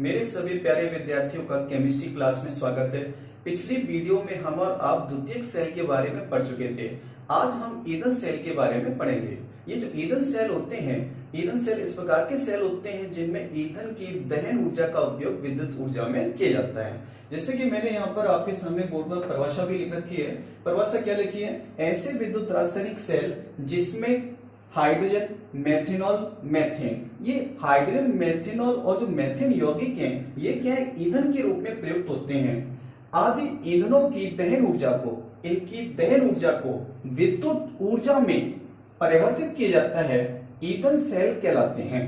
मेरे सभी प्यारे विद्यार्थियों का केमिस्ट्री क्लास में स्वागत है। पिछली वीडियो में हम और आप द्वितीयक सेल के बारे में पढ़ चुके थे। आज हम ईंधन सेल के बारे में पढ़ेंगे। ये जो ईंधन सेल होते हैं, ईंधन सेल इस प्रकार के सेल होते हैं जिनमें ईंधन की दहन ऊर्जा का उपयोग विद्युत ऊर्जा में किया जाता है। जैसे कि मैंने यहाँ पर आपके सामने बोर्ड पर परिभाषा भी लिख रखी है। परिभाषा क्या लिखी है? ऐसे विद्युत रासायनिक सेल जिसमें हाइड्रोजन, मेथेनॉल, मेथेन, ये हाइड्रोजन, मेथेनॉल और जो मेथेन यौगिक हैं, ये क्या है? ईंधन के रूप में प्रयुक्त होते हैं। आदि ईंधनों की दहन ऊर्जा को, इनकी दहन ऊर्जा को विद्युत ऊर्जा में परिवर्तित किया जाता है। ईंधन सेल कहलाते हैं।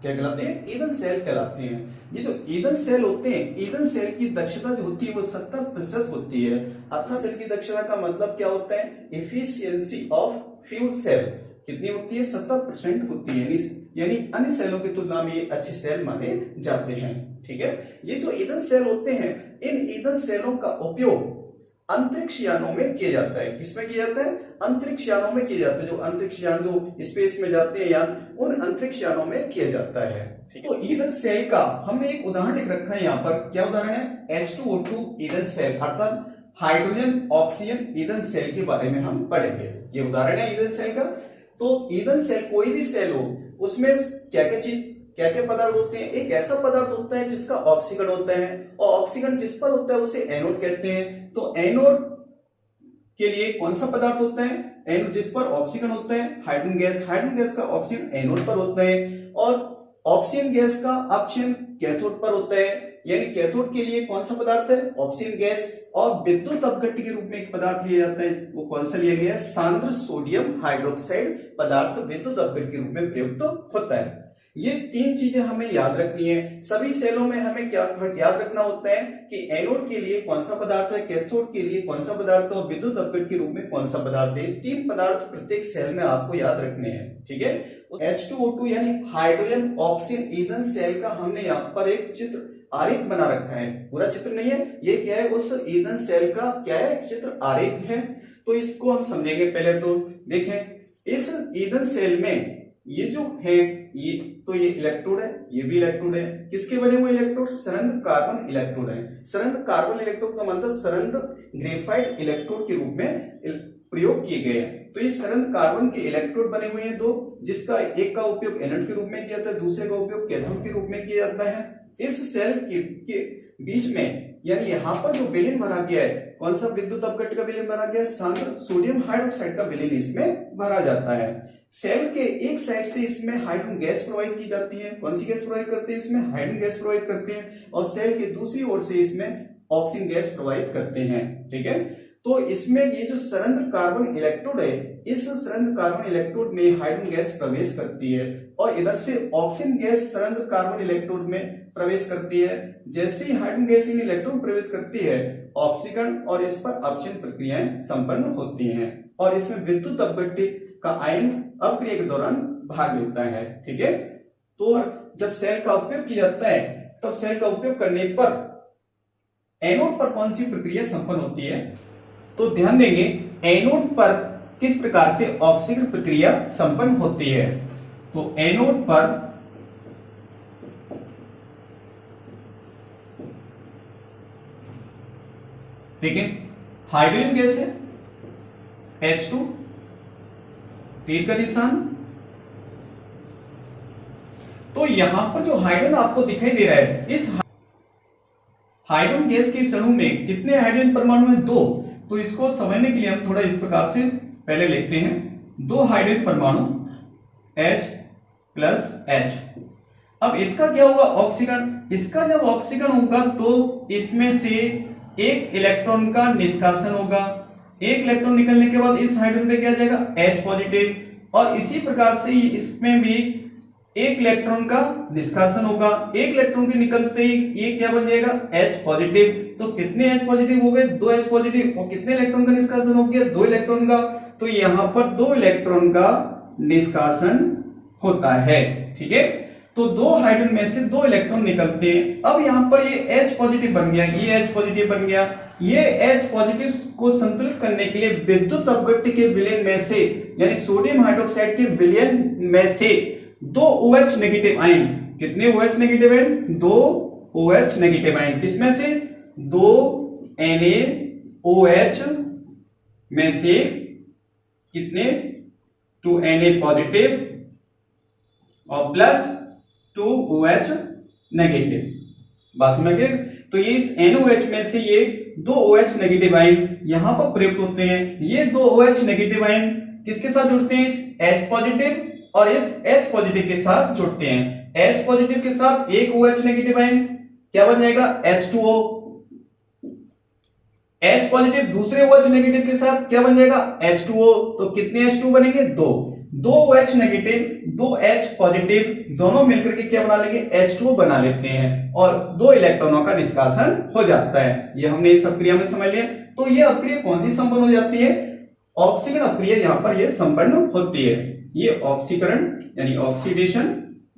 क्या कहलाते हैं? ईंधन सेल कहलाते हैं। ये जो ईंधन सेल होते हैं, ईंधन सेल की दक्षता जो होती है वो 70% होती है। अर्थात सेल की दक्षता का मतलब क्या होता है? एफिशिएंसी ऑफ फ्यूल सेल कितनी होती है? 70% होती है। यानी अन्य सेलों की तुलना में ये अच्छे सेल माने जाते हैं। ठीक है। ये जो ईंधन सेल होते हैं, इन ईंधन सेलों का उपयोग अंतरिक्ष यानों में किया जाता है। किसमें किया जाता है? अंतरिक्ष यानों में किया जाता है। जो अंतरिक्ष यान जो स्पेस में जाते हैं यान, उन अंतरिक्ष यानों में किया जाता है। तो ईंधन सेल का हमने एक उदाहरण लिख रखा है यहाँ पर। क्या उदाहरण है? H2O2 ईंधन सेल, अर्थात हाइड्रोजन ऑक्सीजन ईंधन सेल के बारे में हम पढ़ेंगे। ये उदाहरण है ईंधन सेल का। तो ईंधन सेल, कोई भी सेल हो, उसमें क्या क्या पदार्थ होते हैं? एक ऐसा पदार्थ होता है जिसका ऑक्सीकरण होता है, और ऑक्सीकरण जिस पर होता है उसे एनोड कहते हैं। तो एनोड के लिए कौन सा पदार्थ होता है? एनोड जिस पर ऑक्सीकरण होता है, हाइड्रोजन गैस। हाइड्रोजन गैस का ऑक्सीजन एनोड पर होता है, और ऑक्सीजन गैस का अपक्षय कैथोड पर होता है। यानी कैथोड के लिए कौन सा पदार्थ है? Oxygen gas. और विद्युत अपघट्य के रूप में एक पदार्थ लिया जाता है, वो कौन सा लिया गया है? सांद्र सोडियम हाइड्रोक्साइड पदार्थ विद्युत अपघट्य के रूप में प्रयुक्त होता है। ये तीन चीजें हमें याद रखनी है। सभी सेलों में हमें क्या याद रखना होता है कि एनोड के लिए कौन सा पदार्थ है, कैथोड के लिए कौन सा पदार्थ है, और विद्युत अपघट्य के रूप में कौन सा पदार्थ है। तीन पदार्थ प्रत्येक सेल में आपको याद रखने हैं। ठीक है। H2O2 यानी हाइड्रोजन ऑक्सीजन ईंधन सेल का हमने यहाँ पर एक चित्र आरेख बना रखा है। पूरा चित्र नहीं है, ये क्या है? उस ईंधन सेल का क्या है? चित्र आरेख है। तो इसको हम समझेंगे। पहले तो देखें, इस ईंधन सेल में ये जो है, ये इलेक्ट्रोड है, ये भी इलेक्ट्रोड है। किसके बने हुए इलेक्ट्रोड? सरंध्र कार्बन इलेक्ट्रोड है। सरंध्र कार्बन इलेक्ट्रोड का मतलब सरंध्र ग्रेफाइट इलेक्ट्रोड के रूप में प्रयोग किए गए हैं। तो ये सरंध्र कार्बन के इलेक्ट्रोड बने हुए हैं दो, जिसका एक का उपयोग एनोड के रूप में किया जाता है, दूसरे का उपयोग कैथोड के रूप में किया जाता है। इस सेल के बीच में, यानी यहाँ पर जो विलेन भरा गया है, कौन सा विद्युत अपघट्य का विलेन भरा गया है? सांद्र सोडियम हाइड्रोक्साइड का विलेन इसमें भरा जाता है। सेल के एक साइड से इसमें हाइड्रोजन गैस प्रोवाइड की जाती है। कौन सी गैस प्रोवाइड करते हैं? इसमें हाइड्रोजन गैस प्रोवाइड करते हैं। और सेल के दूसरी ओर से इसमें ऑक्सीजन गैस प्रोवाइड करते हैं। ठीक है। तो इसमें ये जो सरंध्र कार्बन इलेक्ट्रोड है, इस सरंध्र कार्बन इलेक्ट्रोड में हाइड्रोजन गैस प्रवेश करती है, और इधर से ऑक्सीजन गैस सरंध्र कार्बन इलेक्ट्रोड में प्रवेश करती है। जैसे ही हाइड्रोजन गैस इन इलेक्ट्रोड में प्रवेश करती है, ऑक्सीकरण और इस पर अपचयन प्रक्रियाएं संपन्न होती हैं, और इसमें विद्युत अपघट्य का आयन अपक्रिया के दौरान भाग लेता है। ठीक है। तो जब सेल का उपयोग किया जाता है, तब सेल का उपयोग करने पर एनोड पर कौन सी प्रक्रिया संपन्न होती है? तो ध्यान देंगे, एनोड पर किस प्रकार से ऑक्सीकरण प्रक्रिया संपन्न होती है। तो एनोड पर देखिए, हाइड्रोजन गैस है H2, तीर का निशान। तो यहां पर जो हाइड्रोजन आपको दिखाई दे रहा है, इस हाइड्रोजन गैस के अणु में कितने हाइड्रोजन परमाणु हैं? 2। तो इसको समझने के लिए हम थोड़ा इस प्रकार से पहले लिखते हैं। 2 हाइड्रोजन परमाणु H+H। अब इसका क्या होगा? ऑक्सीकरण। इसका जब ऑक्सीकरण होगा तो इसमें से एक इलेक्ट्रॉन का निष्कासन होगा। एक इलेक्ट्रॉन निकलने के बाद इस हाइड्रोजन पे क्या जाएगा? H positive. और इसी प्रकार से इसमें भी एक इलेक्ट्रॉन का निष्कासन होगा। एक इलेक्ट्रॉन के निकलते ही ये क्या बन जाएगा? H positive. तो कितने H पॉजिटिव हो गए? 2 H पॉजिटिव। और कितने इलेक्ट्रॉन का निष्कासन हो गया? 2 इलेक्ट्रॉन का। तो यहां पर 2 इलेक्ट्रॉन का निष्कासन होता है। ठीक है। तो 2 हाइड्रोजन में से 2 इलेक्ट्रॉन निकलते हैं। अब यहां पर ये H पॉजिटिव बन गया, ये H पॉजिटिव बन गया। ये H पॉजिटिव को संतुलित करने के लिए विद्युत अपघट्य के विलयन में से, यानी सोडियम हाइड्रोक्साइड के विलयन में से 2 OH नेगेटिव आयन, कितने OH negative ion? 2 OH negative ion, किसमें से? 2 NaOH में से कितने? 2 Na पॉजिटिव और प्लस 2 OH नेगेटिव। बात समझ गए? तो ये इस NOH में से ये 2 OH नेगेटिव आयन यहां पर प्रयुक्त होते हैं। ये 2 OH नेगेटिव आयन किसके साथ जुड़ते हैं? इस H पॉजिटिव और इस H पॉजिटिव के साथ जुड़ते हैं। H पॉजिटिव के साथ एक OH नेगेटिव आयन क्या बन जाएगा? H2O। H पॉजिटिव दूसरे OH नेगेटिव के साथ क्या बन जाएगा? H2O। तो कितने H2 बनेंगे? 2 OH नेगेटिव 2 H पॉजिटिव दोनों मिलकर के क्या बना लेंगे? H2O बना लेते हैं और 2 इलेक्ट्रॉनों का निष्कासन हो जाता है। ये हमने इस अपक्रिया में समझ लिया। तो ये अपक्रिया कौन सी संपन्न हो जाती है? ऑक्सीकरण अपक्रिया यहां पर ये संपन्न होती है। ये ऑक्सीकरण यानी ऑक्सीडेशन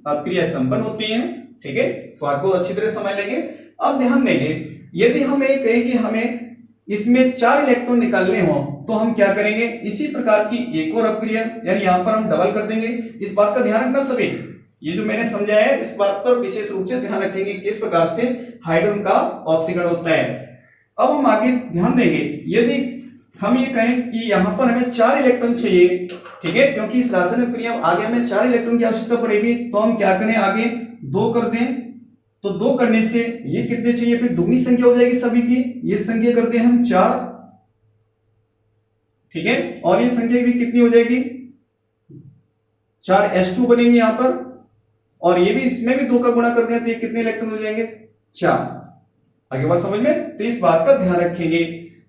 अपक्रिया संपन्न होती है। ठीक है, तो आपको अच्छी तरह समझ लेंगे। अब ध्यान देंगे, यदि हम ये कहें कि हमें इसमें 4 इलेक्ट्रॉन निकालने हो तो हम क्या करेंगे? इसी प्रकार की एक और अपक्रिया यानी यहां पर हम डबल कर देंगे। इस बात का ध्यान रखना सभी, ये जो मैंने समझाया है इस बात पर विशेष रूप से ध्यान रखेंगे किस प्रकार से हाइड्रोजन का ऑक्सीकरण होता है। अब हम आगे ध्यान देंगे, यदि हम ये कहें कि यहां पर हमें 4 इलेक्ट्रॉन चाहिए, ठीक है, क्योंकि इस रासायनिक क्रिया में आगे हमें 4 इलेक्ट्रॉन की आवश्यकता पड़ेगी, तो हम क्या करें? आगे 2 कर दें। तो 2 करने से ये कितने चाहिए? फिर दुगनी संख्या हो जाएगी सभी की। ये संख्या कर दें हम 4, ठीक है, और ये संख्या भी कितनी हो जाएगी? 4 H2 बनेंगे यहां पर, और ये भी इसमें भी 2 का गुणा कर दें तो ये कितने इलेक्ट्रॉन हो जाएंगे? 4। आगे बात समझ में? तो इस बात का ध्यान रखेंगे।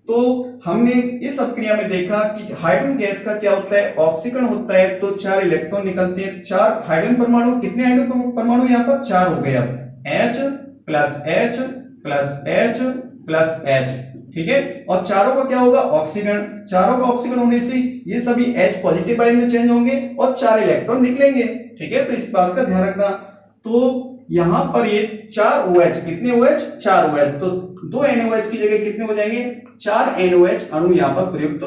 तो हमने इस अपक्रिया में देखा कि हाइड्रोजन गैस का क्या होता है? ऑक्सीकरण होता है, तो 4 इलेक्ट्रॉन निकलते हैं। 4 हाइड्रोजन परमाणु, कितने हाइड्रोजन परमाणु यहां पर? 4 हो गए। अब H plus H plus H plus H, ठीक है, और चारों का क्या होगा? ऑक्सीकरण। चारों का ऑक्सीकरण होने से ये सभी H पॉजिटिव आयन में चेंज होंगे और 4 इलेक्ट्रॉन निकलेंगे। ठीक है, तो इस बात का ध्यान रखना। तो यहां पर ये 4 OH, कितने OH? 4 OH, तो 2 NaOH की जगह कितने हो जाएंगे? 4 NaOH अणु यहां पर प्रयुक्त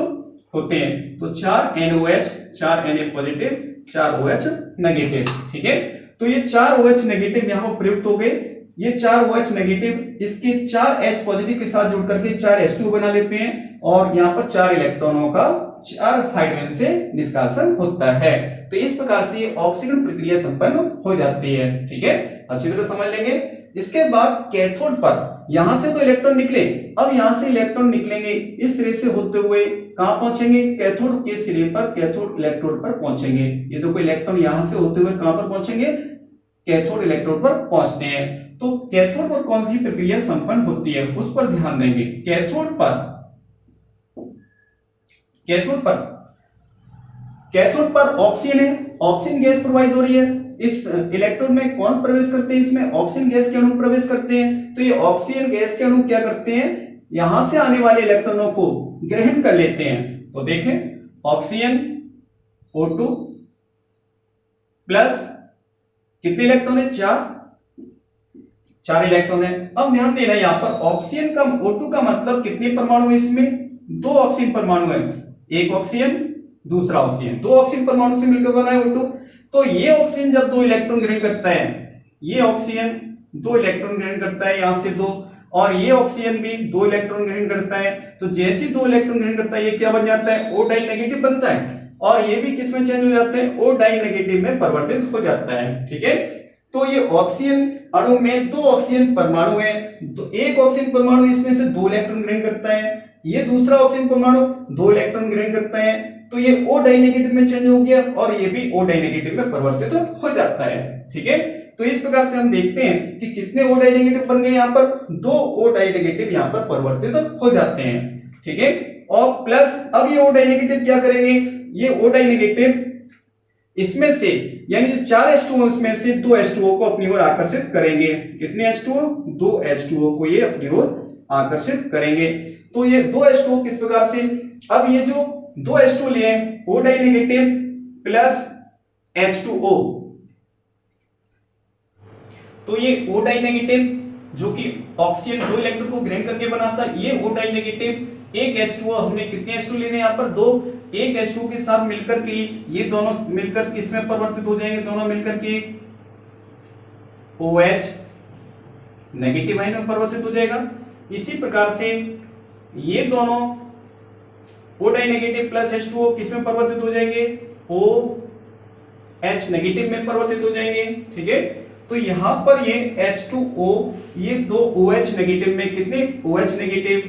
होते हैं। तो 4 NaOH, 4 Na positive, 4 OH negative. ठीक है, तो ये 4 OH नेगेटिव यहां पर प्रयुक्त हो गए। ये 4 OH नेगेटिव इसके 4 H पॉजिटिव के साथ जुड़ करके 4 H2 बना लेते हैं और यहां पर 4 इलेक्ट्रॉनों का 4 हाइड्रोजन से निष्कासन होता है। तो इस प्रकार से ये ऑक्सीकरण प्रक्रिया संपन्न हो जाती है। ठीक है, अच्छी तरह समझ लेंगे। इसके बाद कैथोड पर यहां से तो इलेक्ट्रॉन निकले, अब यहां से इलेक्ट्रॉन निकलेंगे इस सिरे से होते हुए कहां पहुंचेंगे? कैथोड के सिरे पर, कैथोड इलेक्ट्रोड पर पहुंचेंगे। ये देखो इलेक्ट्रॉन यहां से होते हुए कहां पर पहुंचेंगे? कैथोड इलेक्ट्रोड पर पहुंचते हैं। तो कैथोड पर कौन सी प्रक्रिया संपन्न होती है उस पर ध्यान देंगे। कैथोड पर ऑक्सीजन है, ऑक्सीजन गैस प्रवाहित हो रही है। इस इलेक्ट्रोड में कौन प्रवेश करते हैं? इसमें ऑक्सीजन गैस के अणु प्रवेश करते हैं। तो ये ऑक्सीजन गैस के अणु क्या करते हैं? यहां से आने वाले इलेक्ट्रॉनों को ग्रहण कर लेते हैं। तो देखें, ऑक्सीजन O2 प्लस कितने इलेक्ट्रॉन है? 4 इलेक्ट्रॉन है। अब ध्यान देना, यहां पर ऑक्सीजन का O2 का मतलब कितने परमाणु है? इसमें 2 ऑक्सीजन परमाणु है। एक ऑक्सीजन, दूसरा ऑक्सीजन, 2 ऑक्सीजन परमाणु से मिलकर बना है O2। तो ये ऑक्सीजन जब 2 इलेक्ट्रॉन ग्रहण करता है, ये ऑक्सीजन 2 इलेक्ट्रॉन ग्रहण करता है यहां से 2, और ये ऑक्सीजन भी 2 इलेक्ट्रॉन ग्रहण करता है। तो जैसे 2 इलेक्ट्रॉन ग्रहण करता है ये क्या बन जाता है? O डाई नेगेटिव बनता है, और ये भी किस में चेंज हो जाते हैं? O डाई नेगेटिव में परिवर्तित हो जाता है। ठीक है, तो ये ऑक्सीजन अणु में 2 ऑक्सीजन परमाणु है। तो एक ऑक्सीजन परमाणु इसमें से 2 इलेक्ट्रॉन ग्रहण करता है, ये दूसरा ऑक्सीजन परमाणु 2 इलेक्ट्रॉन ग्रहण करता है। तो ये O डाई नेगेटिव में चेंज हो गया और ये भी O डाई नेगेटिव में परिवर्तित हो जाता है। ठीक है, तो इस प्रकार से हम देखते हैं कि कितने O डाई नेगेटिव बन गए यहाँ पर? 2 O डाई नेगेटिव यहाँ पर परिवर्तित हो जाते हैं। ठीक है, और प्लस अब ये O डाई नेगेटिव क्या करेंगे? ये O डाई नेगेटिव इसमें से यानी जो 4 H2O उसमें से 2 H2O को अपनी ओर आकर्षित करेंगे। कितने H2O? 2 H2O को ये अपनी ओर आकर्षित करेंगे। तो ये 2 H2O किस प्रकार से? अब ये जो 2 H2O लिए O die negative plus H2O, तो ये O डाई नेगेटिव जो कि ऑक्सीजन 2 इलेक्ट्रॉन को ग्रहण करके बनाता है, ये O डाई नेगेटिव एक H2O, हमने कितने H2 लेने यहाँ पर? 2। एक H2O के साथ मिलकर के ये दोनों मिलकर किसमें परिवर्तित हो जाएंगे? दोनों मिलकर के OH नेगेटिव आयन में परिवर्तित हो जाएगा। इसी प्रकार से ये दोनों O die negative plus H2O किस में परिवर्तित हो जाएंगे, OH नेगेटिव में परिवर्तित हो जाएंगे। ठीक है, तो यहां पर ये H2O ये दो OH नेगेटिव में कितने OH नेगेटिव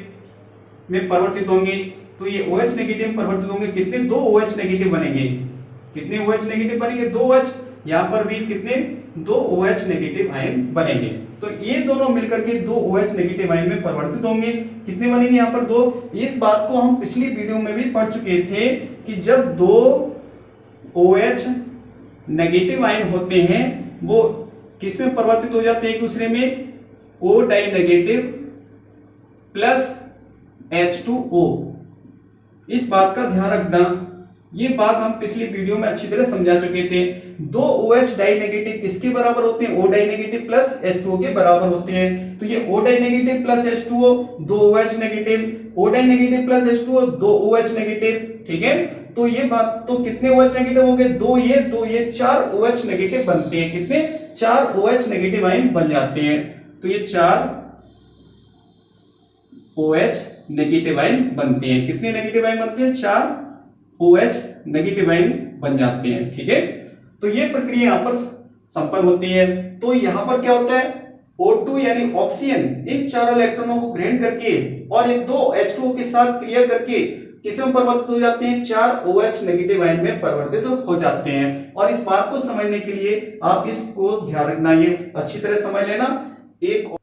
में परिवर्तित होंगे, तो ये OH नेगेटिव परिवर्तित होंगे, कितने दो OH नेगेटिव बनेंगे, कितने OH नेगेटिव बनेंगे, दो OH। यहां पर भी कितने दो OH नेगेटिव आयन बनेंगे। तो ये दोनों मिलकर के दो OH नेगेटिव आयन में परिवर्तित होंगे, कितने बनेंगे यहाँ पर दो। इस बात को हम पिछली वीडियो में भी पढ़ चुके थे कि जब दो OH नेगेटिव आयन होते हैं वो किस में परिवर्तित हो जाते हैं, एक दूसरे में, O die negative plus H2O। इस बात का ध्यान रखना, ये बात हम पिछली वीडियो में अच्छी तरह समझा चुके थे। दो OH डाई नेगेटिव किसके बराबर होते हैं, O die negative plus H2O के बराबर होते हैं। तो ये O die negative plus H2O दो OH negative, O die negative plus H2O दो OH नेगेटिव। ठीक है, तो ये बात, तो कितने OH नेगेटिव हो गए, दो ये चार OH नेगेटिव बनते हैं, कितने चार OH नेगेटिव आयन बन जाते हैं। तो ये चार OH नेगेटिव आयन बनते हैं, कितने नेगेटिव आयन बनते हैं, चार OH नेगेटिव आयन बन जाते हैं। ठीक है, तो ये प्रक्रिया यहाँ पर संपन्न होती है। तो यहाँ पर क्या होता है, O2 यानी ऑक्सीजन इन चारों इलेक्ट्रॉनों को ग्रहण करके और ये दो H2O के साथ क्रिया करके किस में परिवर्तित हो जाते हैं, चार OH नेगेटिव आयन में परिवर्तित हो जाते हैं। और इस बात को समझने के लिए आप इसको ध्यान रखना, ये अच्छी तरह समझ लेना। एक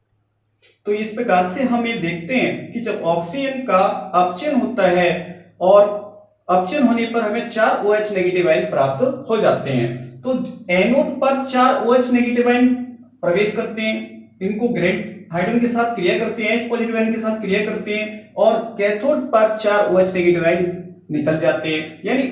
तो इस प्रकार से हम ये देखते हैं कि जब ऑक्सीजन का अपचयन होता है और अपचयन होने पर हमें चार OH नेगेटिव आयन प्राप्त हो जाते हैं। तो एनोड पर चार OH नेगेटिव आयन प्रवेश करते हैं, इनको ग्रेड हाइड्रोजन के साथ क्रिया करते हैं, H पॉजिटिव आयन के साथ क्रिया करते हैं, और कैथोड पर चार OH नेगेटिव आयन निकल जाते हैं। यानी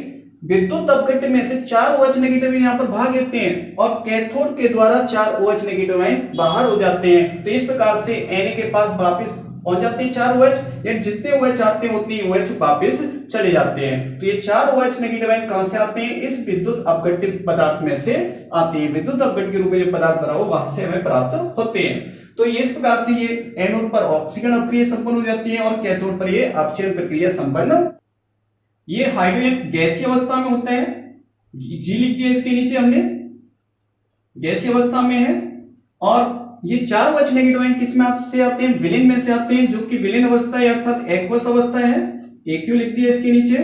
विद्युत अपघट्य में से चार OH नेगेटिव यहाँ पर भाग लेते हैं और कैथोड के द्वारा चार OH नेगेटिव आयन बाहर हो जाते हैं। तो इस प्रकार से Na के पास वापस पहुंच जाते हैं चार OH, यानी जितने OH आते हैं उतनी OH वापस चले जाते हैं। तो ये चार OH नेगेटिव आयन कहां से आते हैं, इस विद्युत अपघट्य पदार्थ में से आते हैं। विद्युत अपघट्य के रूप में जो पदार्थ बना हो वहां से हमें प्राप्त होते हैं। तो इस प्रकार से ये एनोड पर ऑक्सीकरण प्रक्रिया संपन्न हो जाती है और कैथोड पर ये अपचयन प्रक्रिया संपन्न। ये हाइड्रोजन गैसीय अवस्था में होता है, जी लिख दिया इसके नीचे हमने, गैसीय अवस्था में है। और ये चार OH नेगेटिव आयन किस में से आते हैं, विलीन में से आते हैं, जो कि विलीन अवस्था है अर्थात एक्वस अवस्था है, AQ लिख दिया इसके नीचे।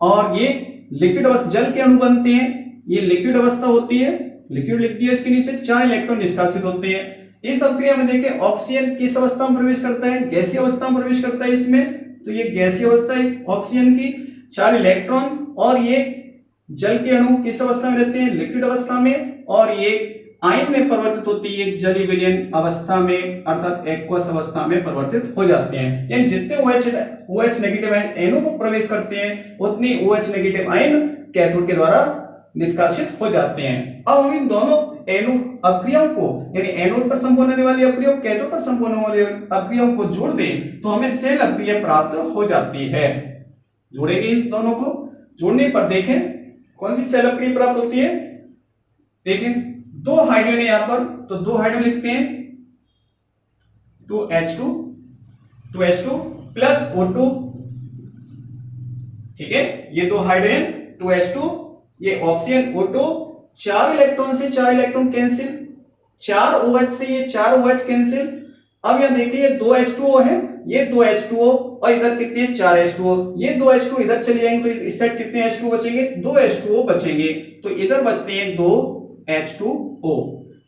और ये लिक्विड अवस्था, जल के अणु बनते हैं, ये लिक्विड अवस्था होती है, लिक्विड लिख दिया इसके नीचे। चार इलेक्ट्रॉन निष्कासित होते हैं। इस अभिक्रिया में देखें ऑक्सीजन किस अवस्था में प्रवेश करता है, गैसीय अवस्था में प्रवेश करता है इसमें। तो ये गैसीय अवस्था है ऑक्सीजन की, चार इलेक्ट्रॉन, और ये जल के अणु किस अवस्था में रहते हैं, लिक्विड अवस्था में, और ये आयन में परिवर्तित होती है जलीय विलयन अवस्था में अर्थात एक्वस अवस्था में परिवर्तित हो जाते हैं। यानी जितने OH नेगेटिव आयन एनोड में प्रवेश करते हैं उतनी OH नेगेटिव आयन कैथोड के द्वारा निष्कासित हो जाते हैं। अब हम इन दोनों एनोड अपक्रियाओं को, यानी एनोड पर संपन्न होने वाली अपक्रिया, कैथोड पर संपन्न होने वाली अपक्रियाओं को जोड़ दें तो हमें सेल अपक्रिया प्राप्त हो जाती है। जोड़ेंगे इन दोनों को, जोड़ने पर देखें कौन सी सेल अपक्रिया प्राप्त होती है। देखें दो हाइड्रोजन है यहां पर, तो दो हाइड्रोजन लिखते हैं, 2H2 प्लस O2। ठीक है, ये दो हाइड्रोजन 2H2, ये ऑक्सीजन O2, चार इलेक्ट्रॉन से चार इलेक्ट्रॉन कैंसिल, चार OH से ये चार OH कैंसिल। अब यहां देखिए ये दो H2O है, ये दो H2O, और इधर कितने हैं, चार H2O। ये दो H2O इधर चले जाएंगे तो इस साइड कितने H2O बचेंगे, दो H2O बचेंगे। तो इधर बचते हैं दो H2O।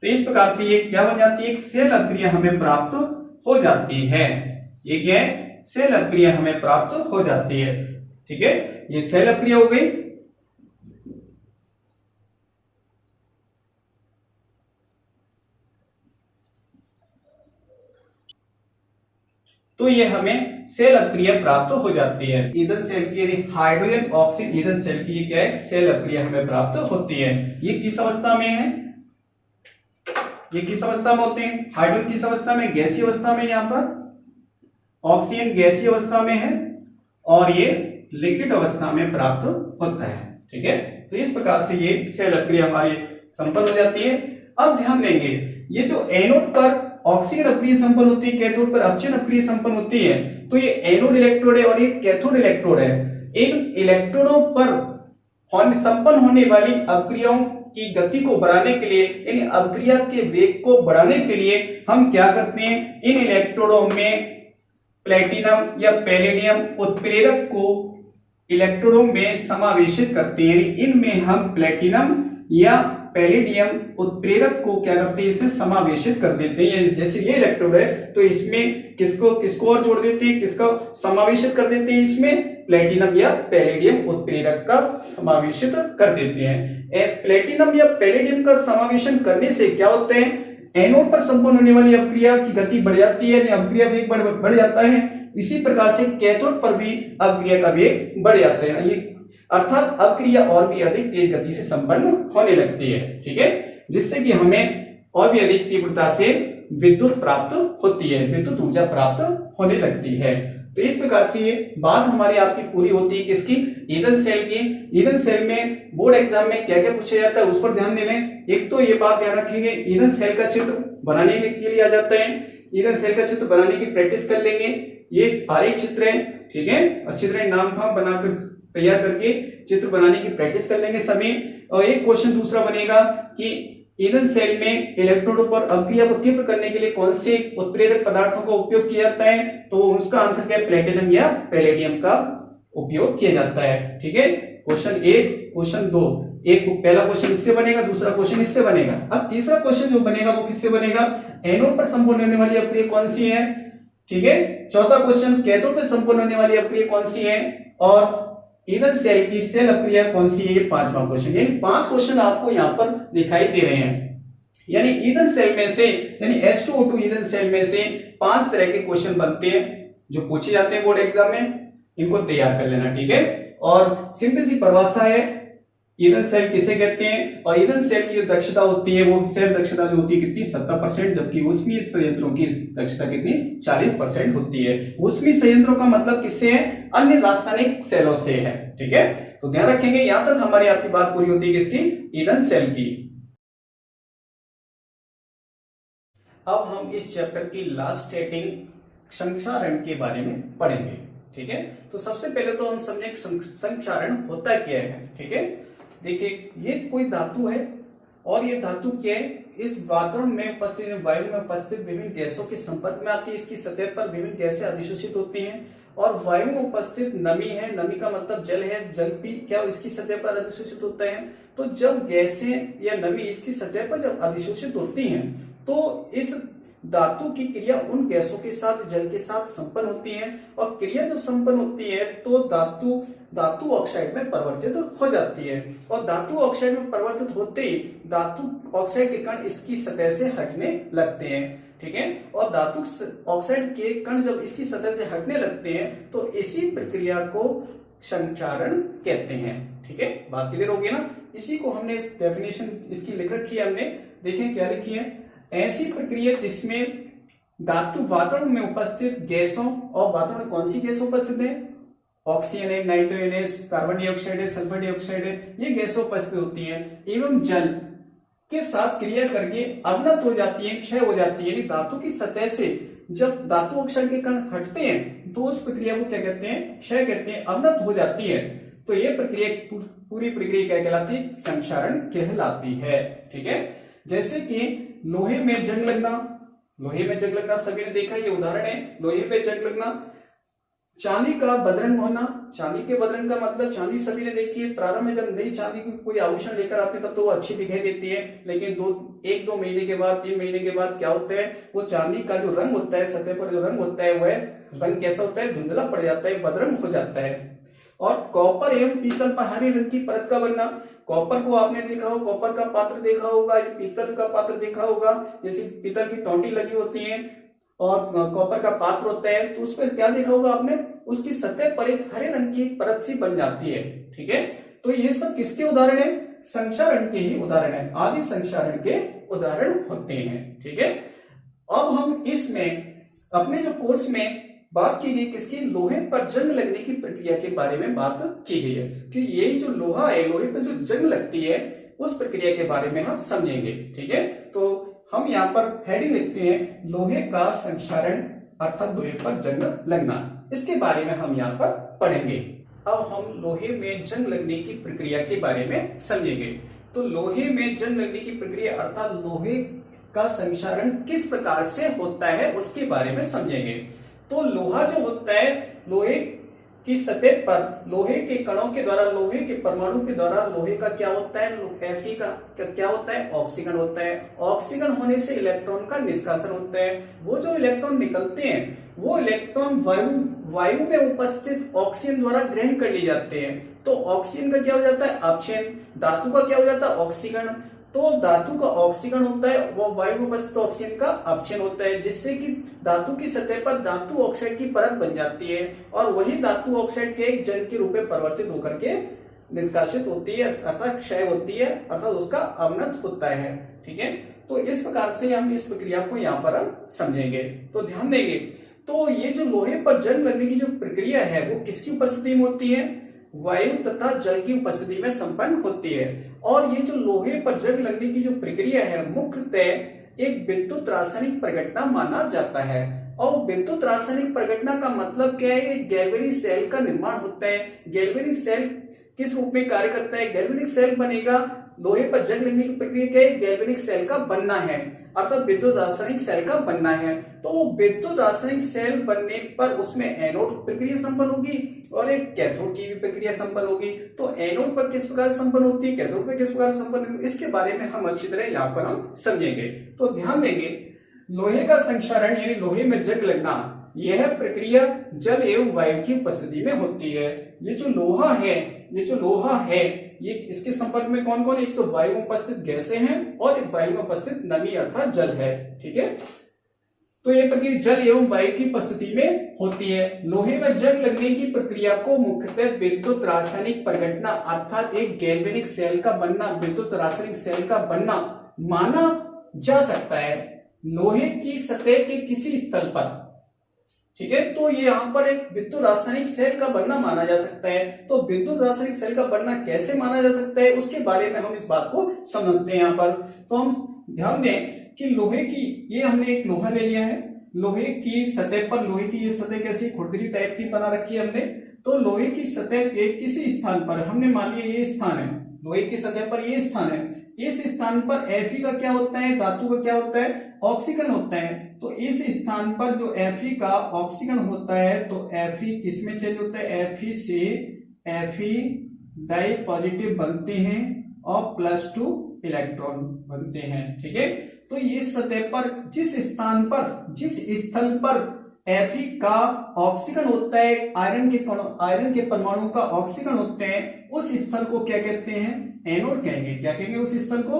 तो इस प्रकार से ये क्या बन जाती है, एक सेल अपक्रिया हमें प्राप्त हो जाती है। ये क्या है, सेल अपक्रिया हमें प्राप्त हो जाती है। ठीक है, ये सेल अपक्रिया हो गई। तो ये हमें सेल अपक्रिया प्राप्त हो जाती है। ईंधन सेल की, हाइड्रोजन ऑक्सीजन ईंधन सेल की, ये क्या है, सेल अपक्रिया हमें प्राप्त होती है। ये किस अवस्था में है, ये किस अवस्था में होते हैं, हाइड्रोजन किस अवस्था में, गैसीय अवस्था में, यहाँ पर ऑक्सीजन गैसीय अवस्था में है, और ये लिक्विड अवस्था में प्राप्त होता है। ठीक है, तो इस प्रकार से ये सेल अपक्रिया हमारी संपन्न हो जाती है। अब ध्यान देंगे, ये जो एनोड पर ऑक्सीजन अप्रिय संपन्न होती है, कैथोड पर अपचयन अप्रिय संपन्न होती है। तो ये एनोड इलेक्ट्रोड है और ये कैथोड इलेक्ट्रोड है। इन इलेक्ट्रोडों पर संपन्न होने वाली अपक्रियाओं की गति को बढ़ाने के लिए, इन अपक्रिया के वेग को बढ़ाने के लिए हम क्या करते हैं, इन इलेक्ट्रोडों में प्लेटिनम या पैलेडियम उत्प्रेरक को इलेक्ट्रोडों में समावेशित करते हैं। इनमें हम प्लेटिनम या पैलेडियम उत्प्रेरक को क्या करते हैं, इसमें समावेशित कर देते हैं। जैसे ये इलेक्ट्रोड है तो इसमें किसको और जोड़ देते हैं, किसका समावेशित कर देते हैं, इसमें प्लेटिनम या पैलेडियम उत्प्रेरक का समावेशित कर देते हैं। प्लेटिनम या पैलेडियम का समावेशन करने से क्या होता है, एनोड पर संपन्न होने वाली अपक्रिया की गति बढ़ जाती है, अपक्रिया वेग बढ़ जाता है। इसी प्रकार से कैथोड पर भी अपक्रिया का वेग बढ़ जाता है, ये अर्थात अपक्रिया और भी अधिक तेज गति से संपन्न होने लगती है। ठीक है, जिससे कि हमें और भी अधिक तीव्रता से विद्युत प्राप्त होती है, विद्युत ऊर्जा प्राप्त होने लगती है। तो इस प्रकार से ये बात हमारी आपकी पूरी होती है किसकी, ईंधन सेल की। ईंधन सेल में बोर्ड एग्जाम में क्या क्या पूछा जाता है उस पर ध्यान दे लें। एक तो ये बात ध्यान रखेंगे, ईंधन सेल का चित्र बनाने के लिए आ जाता है। ईंधन सेल का चित्र बनाने की प्रैक्टिस कर लेंगे। ये आरेख चित्र है, ठीक है, अच्छी तरह नाम फाम बनाकर तैयार करके चित्र बनाने की प्रैक्टिस कर लेंगे सभी। और एक क्वेश्चन दूसरा बनेगा कि ईंधन सेल में इलेक्ट्रोडों पर अपक्रिया को तीव्र करने के लिए कौन से उत्प्रेरक पदार्थों का उपयोग किया जाता है, तो उसका आंसर क्या है, प्लेटिनम या पैलेडियम का उपयोग किया जाता है। ठीक है, क्वेश्चन 1 क्वेश्चन 2, एक पहला क्वेश्चन इससे बनेगा, दूसरा क्वेश्चन इससे बनेगा। अब तीसरा क्वेश्चन जो बनेगा वो किससे बनेगा, एनोड पर संपन्न होने वाली अपक्रिया कौन सी है। ठीक है, चौथा क्वेश्चन कैथोड पर संपन्न होने वाली अपक्रिया कौन सी है, और ईंधन सेल की सेल अपक्रिया कौन सी है, ये पांचवा क्वेश्चन। यानी 5 क्वेश्चन आपको यहाँ पर दिखाई दे रहे हैं। यानी ईंधन सेल में से, यानी H2O2 ईंधन सेल में से 5 तरह के क्वेश्चन बनते हैं जो पूछे जाते हैं बोर्ड एग्जाम में, इनको तैयार कर लेना। ठीक है, और सिंपल सी परिभाषा है ईंधन सेल किसे कहते हैं, और ईंधन सेल की जो दक्षता होती है वो सेल दक्षता जो होती है कितनी, 70%, जबकि ऊष्मीय संयंत्रों की दक्षता कितनी, 40% होती है। ऊष्मीय संयंत्रों का मतलब किससे है, अन्य रासायनिक सेलों से है। ठीक है, तो ध्यान रखेंगे, यहां तक हमारी आपकी बात पूरी होती है किसकी, ईंधन सेल की। अब हम इस चैप्टर की लास्ट हेडिंग संक्षारण के बारे में पढ़ेंगे। ठीक है, तो सबसे पहले तो हम समझे संक्षारण होता क्या है। ठीक है, देखिए ये कोई धातु है और ये धातु क्या है, इस वातावरण में उपस्थित, वायु में उपस्थित विभिन्न गैसों के संपर्क में आती है। इसकी सतह पर विभिन्न गैसें अधिशोषित होती हैं, और वायु में उपस्थित नमी है, नमी का मतलब जल है, जल भी क्या इसकी सतह पर अधिशोषित होता है। तो जब गैसें या नमी इसकी सतह पर जब अधिशोषित होती हैं तो इस धातु की क्रिया उन गैसों के साथ, जल के साथ संपन्न होती है, और क्रिया जब संपन्न होती है तो धातु ऑक्साइड में परिवर्तित हो जाती है, और धातु ऑक्साइड में परिवर्तित होते ही धातु ऑक्साइड के कण इसकी सतह से हटने लगते हैं। ठीक है, और धातु ऑक्साइड के कण जब इसकी सतह से हटने लगते हैं तो इसी प्रक्रिया को संक्षारण कहते हैं। ठीक है, बात क्लियर होगी ना। इसी को हमने डेफिनेशन इसकी लिख रखी है हमने, देखें क्या लिखी है, ऐसी प्रक्रिया जिसमें धातु वातावरण में उपस्थित गैसों, और वातावरण में कौन सी गैस उपस्थित है, ऑक्सीजन है, नाइट्रोजन है, कार्बन डाइऑक्साइड है, सल्फर डाइऑक्साइड है, ये गैसें उपस्थित होती हैं, एवं जल के साथ क्रिया करके अवनत हो जाती है, क्षय हो जाती है। यानी धातु की सतह से जब धातु ऑक्साइड के कण हटते हैं तो उस प्रक्रिया को क्या कहते हैं, क्षय कहते हैं, अवनत हो जाती है। तो ये प्रक्रिया, पूरी प्रक्रिया क्या कहलाती है, संक्षारण कहलाती है। ठीक है, जैसे कि लोहे में जंग लगना, लोहे में जंग लगना सभी ने देखा, ये उदाहरण है, लोहे पे जंग लगना। चांदी का बदरंग होना, चांदी के बदरंग का मतलब, चांदी सभी ने देखी है, प्रारंभ में जब नई चांदी की कोई आभूषण लेकर आते तब तो वो अच्छी दिखाई देती है, लेकिन 1-2 महीने के बाद, 3 महीने के बाद क्या होता है, वो चांदी का जो रंग होता है, सतह पर जो रंग होता है वह रंग कैसा होता है, धुंधला पड़ जाता है, बदरंग हो जाता है। और कॉपर एवं पीतल पर हरे रंग की परत का बनना, कॉपर को आपने देखा हो, कॉपर का पात्र देखा होगा, ये पीतल का पात्र देखा होगा, जैसे पीतल की टोंटी लगी होती है और कॉपर का पात्र होता है, तो उस पर क्या देखा होगा आपने, उसकी सतह पर एक हरे रंग की परत सी बन जाती है। ठीक है, तो ये सब किसके उदाहरण है, संक्षारण के ही उदाहरण है, आदि संक्षारण के उदाहरण होते हैं। ठीक है, अब हम इसमें अपने जो कोर्स में बात की गई किसकी, लोहे पर जंग लगने की प्रक्रिया के बारे में बात की गई है, कि ये जो लोहा है, लोहे पर जो जंग लगती है उस प्रक्रिया के बारे में हम समझेंगे। ठीक है, तो हम यहाँ पर हेडिंग लिखते हैं लोहे का संक्षारण अर्थात लोहे पर जंग लगना। इसके बारे में हम यहाँ पर पढ़ेंगे। अब हम लोहे में जंग लगने की प्रक्रिया के बारे में समझेंगे। तो लोहे में जंग लगने की प्रक्रिया अर्थात लोहे का संक्षारण किस प्रकार से होता है उसके बारे में समझेंगे। तो लोहा जो होता है, लोहे की सतह पर लोहे के कणों के द्वारा, लोहे के परमाणु के द्वारा लोहे का क्या होता है, Fe का क्या होता है, ऑक्सीकरण होता है। ऑक्सीकरण होने से इलेक्ट्रॉन का निष्कासन होता है। वो जो इलेक्ट्रॉन निकलते हैं वो इलेक्ट्रॉन वायु में उपस्थित ऑक्सीजन द्वारा ग्रहण कर लिए जाते हैं। तो ऑक्सीजन का क्या हो जाता है, अपक्षय। धातु का क्या हो जाता है, ऑक्सीकरण। तो धातु का ऑक्सीकरण होता है, वो वायु में उपस्थित ऑक्सीजन का अपक्षय होता है, जिससे कि धातु की सतह पर धातु ऑक्साइड की परत बन जाती है और वही धातु ऑक्साइड के एक जल के रूप में परिवर्तित होकर के निष्कासित होती है, अर्थात क्षय होती है, अर्थात उसका अवनत होता है। ठीक है, तो इस प्रकार से हम इस प्रक्रिया को यहाँ पर हम समझेंगे। तो ध्यान देंगे, तो ये जो लोहे पर जंग लगने की जो प्रक्रिया है वो किसकी उपस्थिति में होती है, वायु तथा जल की उपस्थिति में संपन्न होती है। और ये जो लोहे पर जंग लगने की जो प्रक्रिया है मुख्यतः एक विद्युत रासायनिक प्रघटना माना जाता है। और विद्युत रासायनिक प्रघटना का मतलब क्या है, गैल्वेनिक सेल का निर्माण होता है। गैल्वेनिक सेल किस रूप में कार्य करता है, गैल्वेनिक सेल बनेगा, लोहे पर जंग लगने की प्रक्रिया क्या है, गैल्वेनिक सेल का बनना है, अर्थात विद्युत रासायनिक सेल का बनना है। तो वो विद्युत रासायनिक सेल बनने पर उसमें एनोड प्रक्रिया संपन्न होगी और एक कैथोड की भी प्रक्रिया संपन्न होगी। तो एनोड पर किस प्रकार संपन्न होती है, कैथोड पर किस प्रकार संपन्न होती है, इसके बारे में हम अच्छी तरह यहाँ पर हम समझेंगे। तो ध्यान देंगे, लोहे का संक्षारण यानी लोहे में जंग लगना, यह प्रक्रिया जल एवं वायु की उपस्थिति में होती है। ये जो लोहा है ये इसके संपर्क में कौन कौन, एक तो वायु में उपस्थित गैसें हैं और एक वायु में उपस्थित नमी अर्थात जल है। ठीक है, तो ये प्रक्रिया जल एवं वायु की उपस्थिति में होती है। लोहे में जंग लगने की प्रक्रिया को मुख्यतः विद्युत रासायनिक प्रघटना अर्थात एक गैल्वेनिक सेल का बनना, विद्युत रासायनिक सेल का बनना माना जा सकता है लोहे की सतह के किसी स्थल पर। ठीक है, तो ये यहाँ पर एक विद्युत रासायनिक सेल का बनना माना जा सकता है। तो विद्युत रासायनिक सेल का बनना कैसे माना जा सकता है उसके बारे में हम इस बात को समझते हैं यहाँ पर। तो हम ध्यान दें कि लोहे की, ये हमने एक लोहा ले लिया है, लोहे की सतह पर, लोहे की ये सतह कैसी खुरदरी टाइप की बना रखी है हमने। तो लोहे की सतह के किसी स्थान पर, हमने मान लिया ये स्थान है, लोहे की सतह पर ये स्थान है, इस स्थान पर Fe का क्या होता है, धातु का क्या होता है, ऑक्सीकरण होता है। तो इस स्थान पर जो Fe का ऑक्सीकरण होता है तो Fe किसमें चेंज होता है, Fe से Fe डाई पॉजिटिव बनते हैं और +2 इलेक्ट्रॉन बनते हैं। ठीक है, तो इस सतह पर जिस स्थल पर Fe का ऑक्सीकरण होता है, आयरन के परमाणु का ऑक्सीकरण होते हैं, उस स्थल को क्या कहते हैं, एनोड कहेंगे। क्या कहेंगे, उस स्थल को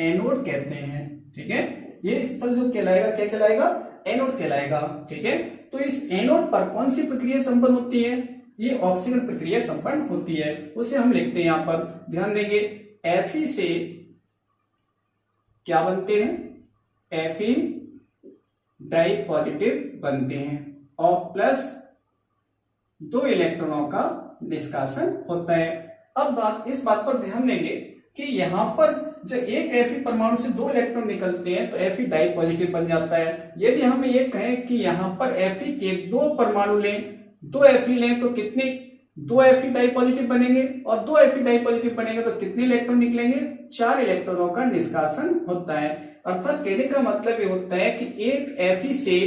एनोड कहते हैं। ठीक है, ये स्थल जो कहलाएगा क्या कहलाएगा, एनोड कहलाएगा। ठीक है, तो इस एनोड पर कौन सी प्रक्रिया संपन्न होती है, ये ऑक्सीकरण प्रक्रिया संपन्न होती है। उसे हम लिखते हैं यहाँ पर, ध्यान देंगे, Fe से क्या बनते हैं, Fe डाई पॉजिटिव बनते हैं और +2 इलेक्ट्रॉनों का निष्कासन होता है। अब इस बात पर ध्यान देंगे कि यहाँ पर जब एक Fe परमाणु से 2 इलेक्ट्रॉन निकलते हैं तो Fe डाई पॉजिटिव बन जाता है। यदि हम ये कहें कि यहाँ पर Fe के 2 परमाणु लें, 2 Fe लें, तो कितने, 2 Fe डाई पॉजिटिव बनेंगे और 2 Fe डाई पॉजिटिव बनेंगे तो कितने इलेक्ट्रॉन निकलेंगे, 4 इलेक्ट्रॉनों का निष्कासन होता है। अर्थात कहने का मतलब ये होता है कि एक Fe से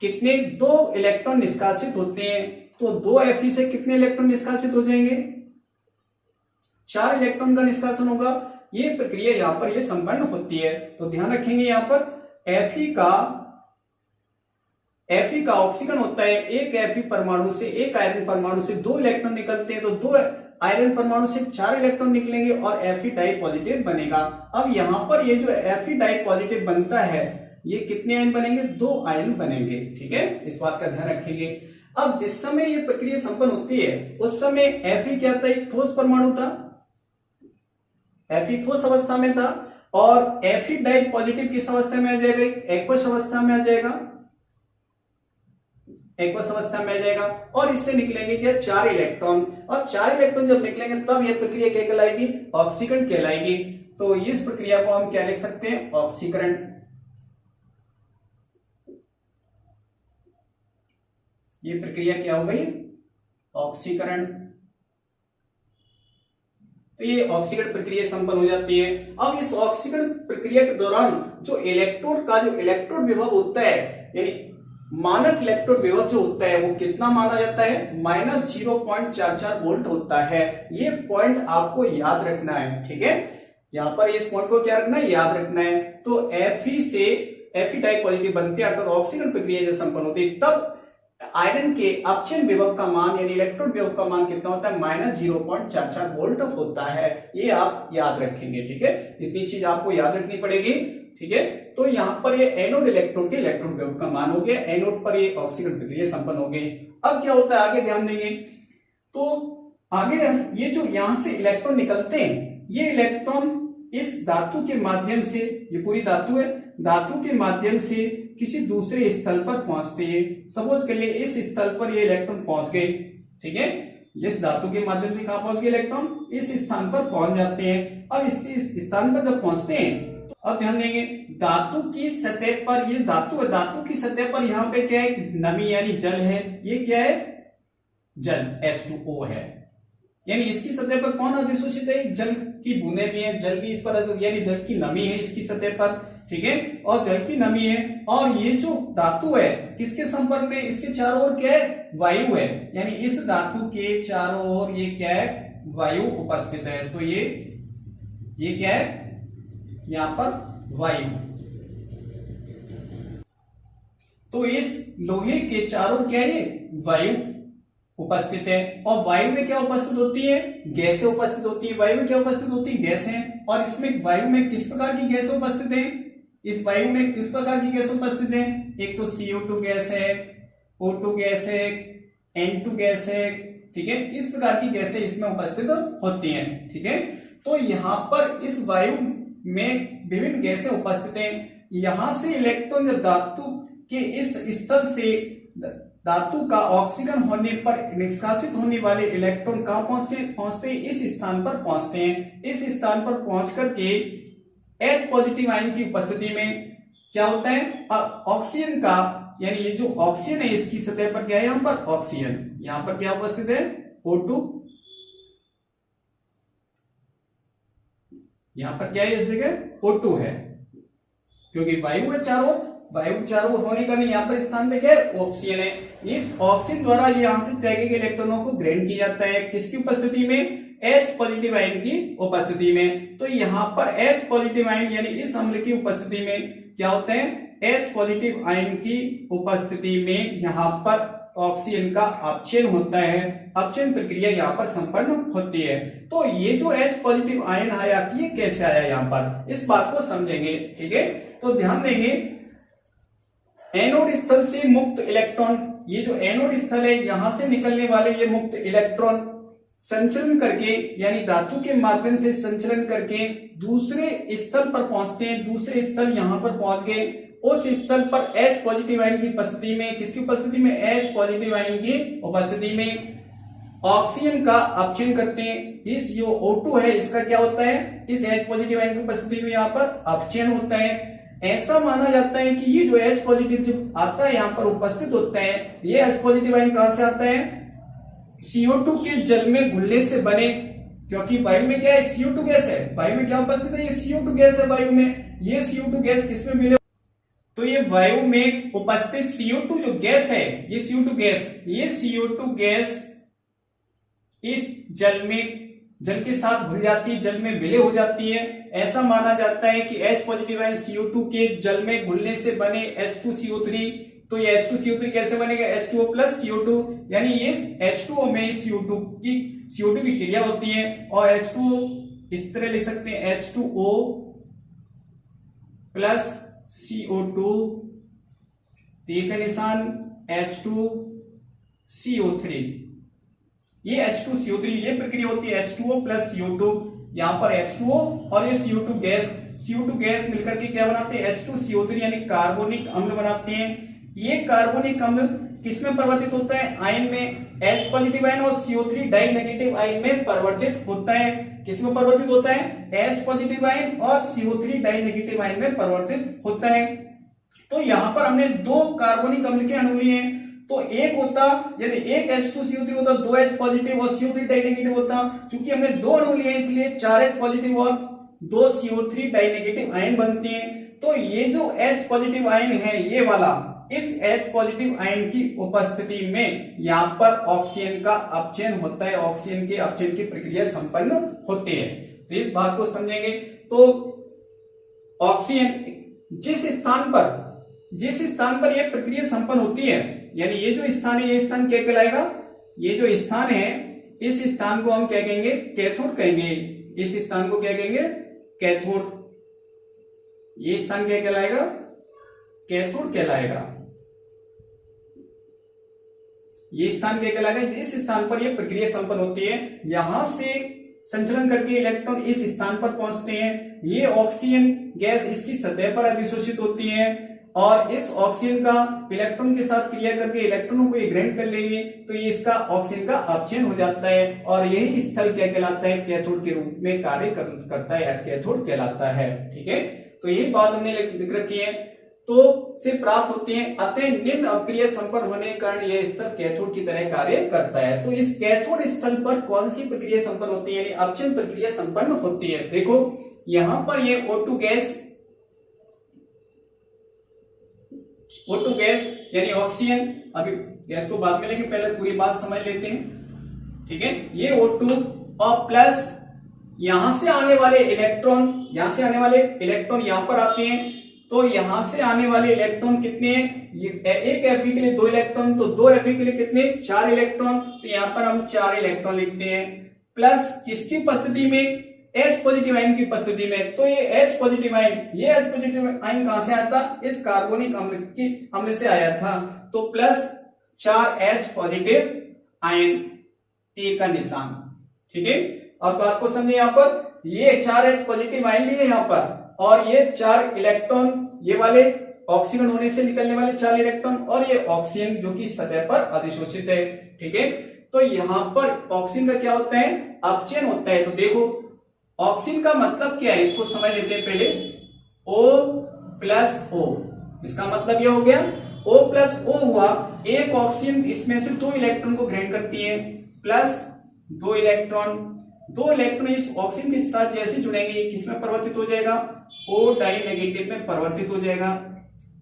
कितने, 2 इलेक्ट्रॉन निष्कासित होते हैं, तो 2 Fe से कितने इलेक्ट्रॉन निष्कासित हो जाएंगे, 4 इलेक्ट्रॉन का निष्कासन होगा। ये प्रक्रिया यहाँ पर ये संपन्न होती है। तो ध्यान रखेंगे यहाँ पर Fe का ऑक्सीकरण होता है, एक Fe परमाणु से, एक आयरन परमाणु से 2 इलेक्ट्रॉन निकलते हैं, तो 2 आयरन परमाणु से 4 इलेक्ट्रॉन निकलेंगे और Fe डाई पॉजिटिव बनेगा। अब यहाँ पर ये जो Fe डाई पॉजिटिव बनता है, ये कितने आयन बनेंगे, 2 आयन बनेंगे। ठीक है, इस बात का ध्यान रखेंगे। अब जिस समय ये प्रक्रिया संपन्न होती है उस समय Fe क्या था, एक ठोस परमाणु था, Fe ठोस अवस्था में था और Fe डाई पॉजिटिव किस अवस्था में आ जाएगा, एक्वस अवस्था में आ जाएगा, एक्वस अवस्था में आ जाएगा और इससे निकलेंगे क्या, 4 इलेक्ट्रॉन। और 4 इलेक्ट्रॉन जब निकलेंगे तब यह प्रक्रिया क्या कहलाएगी, ऑक्सीकरण कहलाएगी। तो इस प्रक्रिया को हम क्या लिख सकते हैं, ऑक्सीकरण। ये प्रक्रिया क्या हो गई, ऑक्सीकरण। तो ये ऑक्सीकरण प्रक्रिया संपन्न हो जाती है। अब इस ऑक्सीकरण प्रक्रिया के दौरान जो इलेक्ट्रोड का जो इलेक्ट्रोड विभव होता है, यानी मानक इलेक्ट्रोड विभव जो होता है वो कितना माना जाता है, -0.44 वोल्ट होता है। ये पॉइंट आपको याद रखना है, ठीक है। यहाँ पर इस पॉइंट को क्या रखना है, याद रखना है। तो Fe से Fe डाई पॉजिटिव बनते हैं, अर्थात ऑक्सीकरण प्रक्रिया जब संपन्न होती है तब आयरन के अपचयन विभव का मान यानी इलेक्ट्रोड विभव का मान कितना होता है, -0.44 वोल्ट होता है। ये आप याद रखेंगे, ठीक है। इतनी चीज आपको याद रखनी पड़ेगी, ठीक है। तो यहाँ पर ये एनोड इलेक्ट्रोड के इलेक्ट्रोड विभव का मान हो गया, एनोड पर ये ऑक्सीकरण प्रक्रिया संपन्न हो गई। अब क्या होता है आगे ध्यान देंगे, तो आगे ये जो यहां से इलेक्ट्रॉन निकलते हैं, ये इलेक्ट्रॉन इस धातु के माध्यम से, ये पूरी धातु है, धातु के माध्यम से किसी दूसरे स्थल पर पहुंचते हैं। सपोज के लिए इस स्थल पर ये इलेक्ट्रॉन पहुंच गए, ठीक है। इस धातु के माध्यम से कहां पहुंच गए इलेक्ट्रॉन, इस स्थान पर पहुंच जाते हैं। अब इस स्थान पर जब पहुंचते हैं तो अब ध्यान देंगे धातु की सतह पर, ये धातु है, धातु की सतह पर यहाँ पे क्या है, नमी यानी जल है। ये क्या है, जल H2O है, यानी इसकी सतह पर कौन अधिशोषित है, जल की बूंदें भी है, जल भी इस पर, यानी जल की नमी है इसकी सतह पर, ठीक है। और जल की नमी है, और ये जो धातु है किसके संपर्क में, इसके चारों ओर क्या है, वायु है, यानी इस धातु के चारों ओर ये क्या है, वायु उपस्थित है। तो ये क्या है, यहां पर वायु। तो इस लोहे के चारों क्या है, वायु उपस्थित है। और वायु में क्या उपस्थित होती है, गैसें उपस्थित होती है। वायु में क्या उपस्थित होती है, गैसें। और इसमें वायु में किस प्रकार की गैसें उपस्थित है, इस वायु में किस प्रकार की गैस उपस्थित है, एक तो CO2 गैस है, O2 गैस है, N2 गैस है, ठीक है। इस प्रकार की गैसें इसमें उपस्थित होती हैं, ठीक है। तो यहां पर इस वायु में विभिन्न गैसें उपस्थित हैं। यहां से इलेक्ट्रॉन धातु के इस स्थल से धातु का ऑक्सीकरण होने पर निष्कासित होने वाले इलेक्ट्रॉन कहां पहुंचते हैं, इस स्थान पर पहुंचते हैं। इस स्थान पर पहुंच करके H पॉजिटिव आयन की उपस्थिति में क्या होता है, ऑक्सीजन का, यानी ये जो ऑक्सीजन है इसकी सतह पर क्या है, यहां पर ऑक्सीजन, यहां पर क्या उपस्थित है, O2, यहां पर क्या है, इस जगह O2 है, क्योंकि वायु है चारों, वायु के चारों ओर होने का नहीं, यहाँ पर स्थान पे क्या है, ऑक्सीजन है। इस ऑक्सीजन द्वारा ये यहां से त्यागे गए इलेक्ट्रॉनों को ग्रहण किया जाता है, किसकी उपस्थिति में, H पॉजिटिव आयन की उपस्थिति में। तो यहां पर H पॉजिटिव आयन यानी इस अम्ल की उपस्थिति में क्या होता है, H पॉजिटिव आयन की उपस्थिति में यहां पर ऑक्सीजन का अपचयन होता है। अपचयन प्रक्रिया यहाँ पर संपन्न होती है। तो ये जो H पॉजिटिव आयन आया, ये कैसे आया, यहाँ पर इस बात को समझेंगे, ठीक है। तो ध्यान देंगे, एनोड स्थल से मुक्त इलेक्ट्रॉन, ये जो एनोड स्थल है यहां से निकलने वाले ये मुक्त इलेक्ट्रॉन संचलन करके, यानी धातु के माध्यम से संचलन करके दूसरे स्थल पर पहुंचते हैं। दूसरे स्थल यहां पर पहुंच गए, उस स्थल पर H पॉजिटिव आयन की उपस्थिति में, किसकी उपस्थिति में, H पॉजिटिव आयन की उपस्थिति में ऑक्सीजन का अपचयन करते हैं। इस जो O2 है इसका क्या होता है, इस H पॉजिटिव आयन की उपस्थिति में यहाँ पर अपचयन होता है। ऐसा माना जाता है कि ये जो H पॉजिटिव जो आता है यहाँ पर उपस्थित होता है, ये H पॉजिटिव आयन कहां से आता है, CO2 के जल में घुलने से बने, क्योंकि वायु में क्या है, CO2 गैस है, वायु में क्या उपस्थित है, ये CO2 गैस है वायु में। ये CO2 गैस किसमें मिले, तो ये वायु में उपस्थित CO2 जो गैस है, ये CO2 गैस, ये CO2 गैस इस जल में, जल के साथ घुल जाती है, जल में विलय हो जाती है। ऐसा माना जाता है कि H पॉजिटिव आयन CO2 के जल में घुलने से बने H2CO3। तो ये H2CO3 कैसे बनेगा, H2O प्लस CO2, यानी ये H2O में CO2 की क्रिया होती है। और H2O इस तरह लिख सकते हैं, H2O प्लस CO2, तीर का निशान H2CO3, ये H2CO3, ये प्रक्रिया होती है H2O प्लस CO2। यहां पर H2O और ये CO2 गैस मिलकर के क्या बनाते हैं, H2CO3 यानी कार्बोनिक अम्ल बनाते हैं। ये कार्बोनिक अम्ल किसमें परिवर्तित होता है, आयन में, H पॉजिटिव आयन और CO3 डाई नेगेटिव आयन में परिवर्तित होता है। किसमें परिवर्तित होता है, H पॉजिटिव आयन और CO3 डाई नेगेटिव आयन में परिवर्तित होता है। तो यहां पर हमने दो कार्बोनिक अम्ल के अणु लिए, तो तो एक होता, यदि एक H2CO3 होता 2H पॉजिटिव और CO3 डाई नेगेटिव होता। चूंकि हमने 2 अणु लिए इसलिए 4H पॉजिटिव और 2 CO3 डाई नेगेटिव आयन बनते हैं। तो ये जो H पॉजिटिव आयन है ये वाला, इस H पॉजिटिव आयन की उपस्थिति में यहाँ पर ऑक्सीजन का अपचयन होता है, ऑक्सीजन के अपचयन की प्रक्रिया संपन्न होती है। तो इस बात को समझेंगे। तो ऑक्सीजन जिस स्थान पर यह प्रक्रिया संपन्न होती है, यानी ये जो स्थान है, ये स्थान क्या कहलाएगा? ये जो स्थान है, इस स्थान को हम क्या कहेंगे? कैथोड कहेंगे। इस स्थान को क्या कहेंगे? कैथोड। ये स्थान क्या कहलाएगा? कैथोड कहलाएगा। ये स्थान क्या कहलाएगा? जिस स्थान पर यह प्रक्रिया संपन्न होती है, यहां से संचलन करके इलेक्ट्रॉन इस स्थान पर पहुंचते हैं। ये ऑक्सीजन गैस इसकी सतह पर अधिशोषित होती है और इस ऑक्सीजन का इलेक्ट्रॉन के साथ क्रिया करके इलेक्ट्रॉनों को ये ग्रहण कर लेगी, तो ये इसका ऑक्सीजन का अपचयन हो जाता है और यही स्थल क्या कहलाता है? कैथोड के रूप में कार्य करता है, कैथोड कहलाता है। ठीक है, तो यही बात हमने लिख रखी है। तो से प्राप्त होते हैं, अतः निम्न अपक्रिया संपन्न होने के कारण यह स्थल कैथोड की तरह कार्य करता है। तो इस कैथोड स्थल पर कौन सी प्रक्रिया संपन्न होती है? यानी अपचयन प्रक्रिया संपन्न होती है। देखो यहां पर ये O2 गैस यानी ऑक्सीजन, अभी गैस को बाद में लेकिन पहले पूरी बात समझ लेते हैं। ठीक है, ये O2 और प्लस यहां से आने वाले इलेक्ट्रॉन, यहां पर आते हैं। तो यहां से आने वाले इलेक्ट्रॉन कितने हैं? एक Fe के लिए 2 इलेक्ट्रॉन, तो 2 Fe के लिए कितने? 4 इलेक्ट्रॉन। तो यहां पर हम 4 इलेक्ट्रॉन लिखते हैं, प्लस किसकी उपस्थिति में? H पॉजिटिव आयन की उपस्थिति में। तो ये H पॉजिटिव आयन कहां से आया था? इस कार्बोनिक अम्ल से आया था। तो plus 4H positive ion, T का निशान। ठीक है, और बात को समझिए। यहां पर ये 4H पॉजिटिव आयन लिए यहां पर, और ये 4 इलेक्ट्रॉन, ये वाले ऑक्सीजन होने से निकलने वाले 4 इलेक्ट्रॉन, और ये ऑक्सीजन जो कि सतह पर अधिशोषित है। ठीक है, तो यहां पर ऑक्सीजन का क्या होता है? अपचयन होता है। तो देखो ऑक्सीजन का मतलब क्या है, इसको समझ लेते हैं पहले। O+O, इसका मतलब यह हो गया O+O हुआ, एक ऑक्सीजन इसमें से 2 इलेक्ट्रॉन को ग्रहण करती है, प्लस 2 इलेक्ट्रॉन इस ऑक्सीजन के साथ जैसे जुड़ेंगे ये किसमें परिवर्तित हो जाएगा? O डाई नेगेटिव में परिवर्तित हो जाएगा।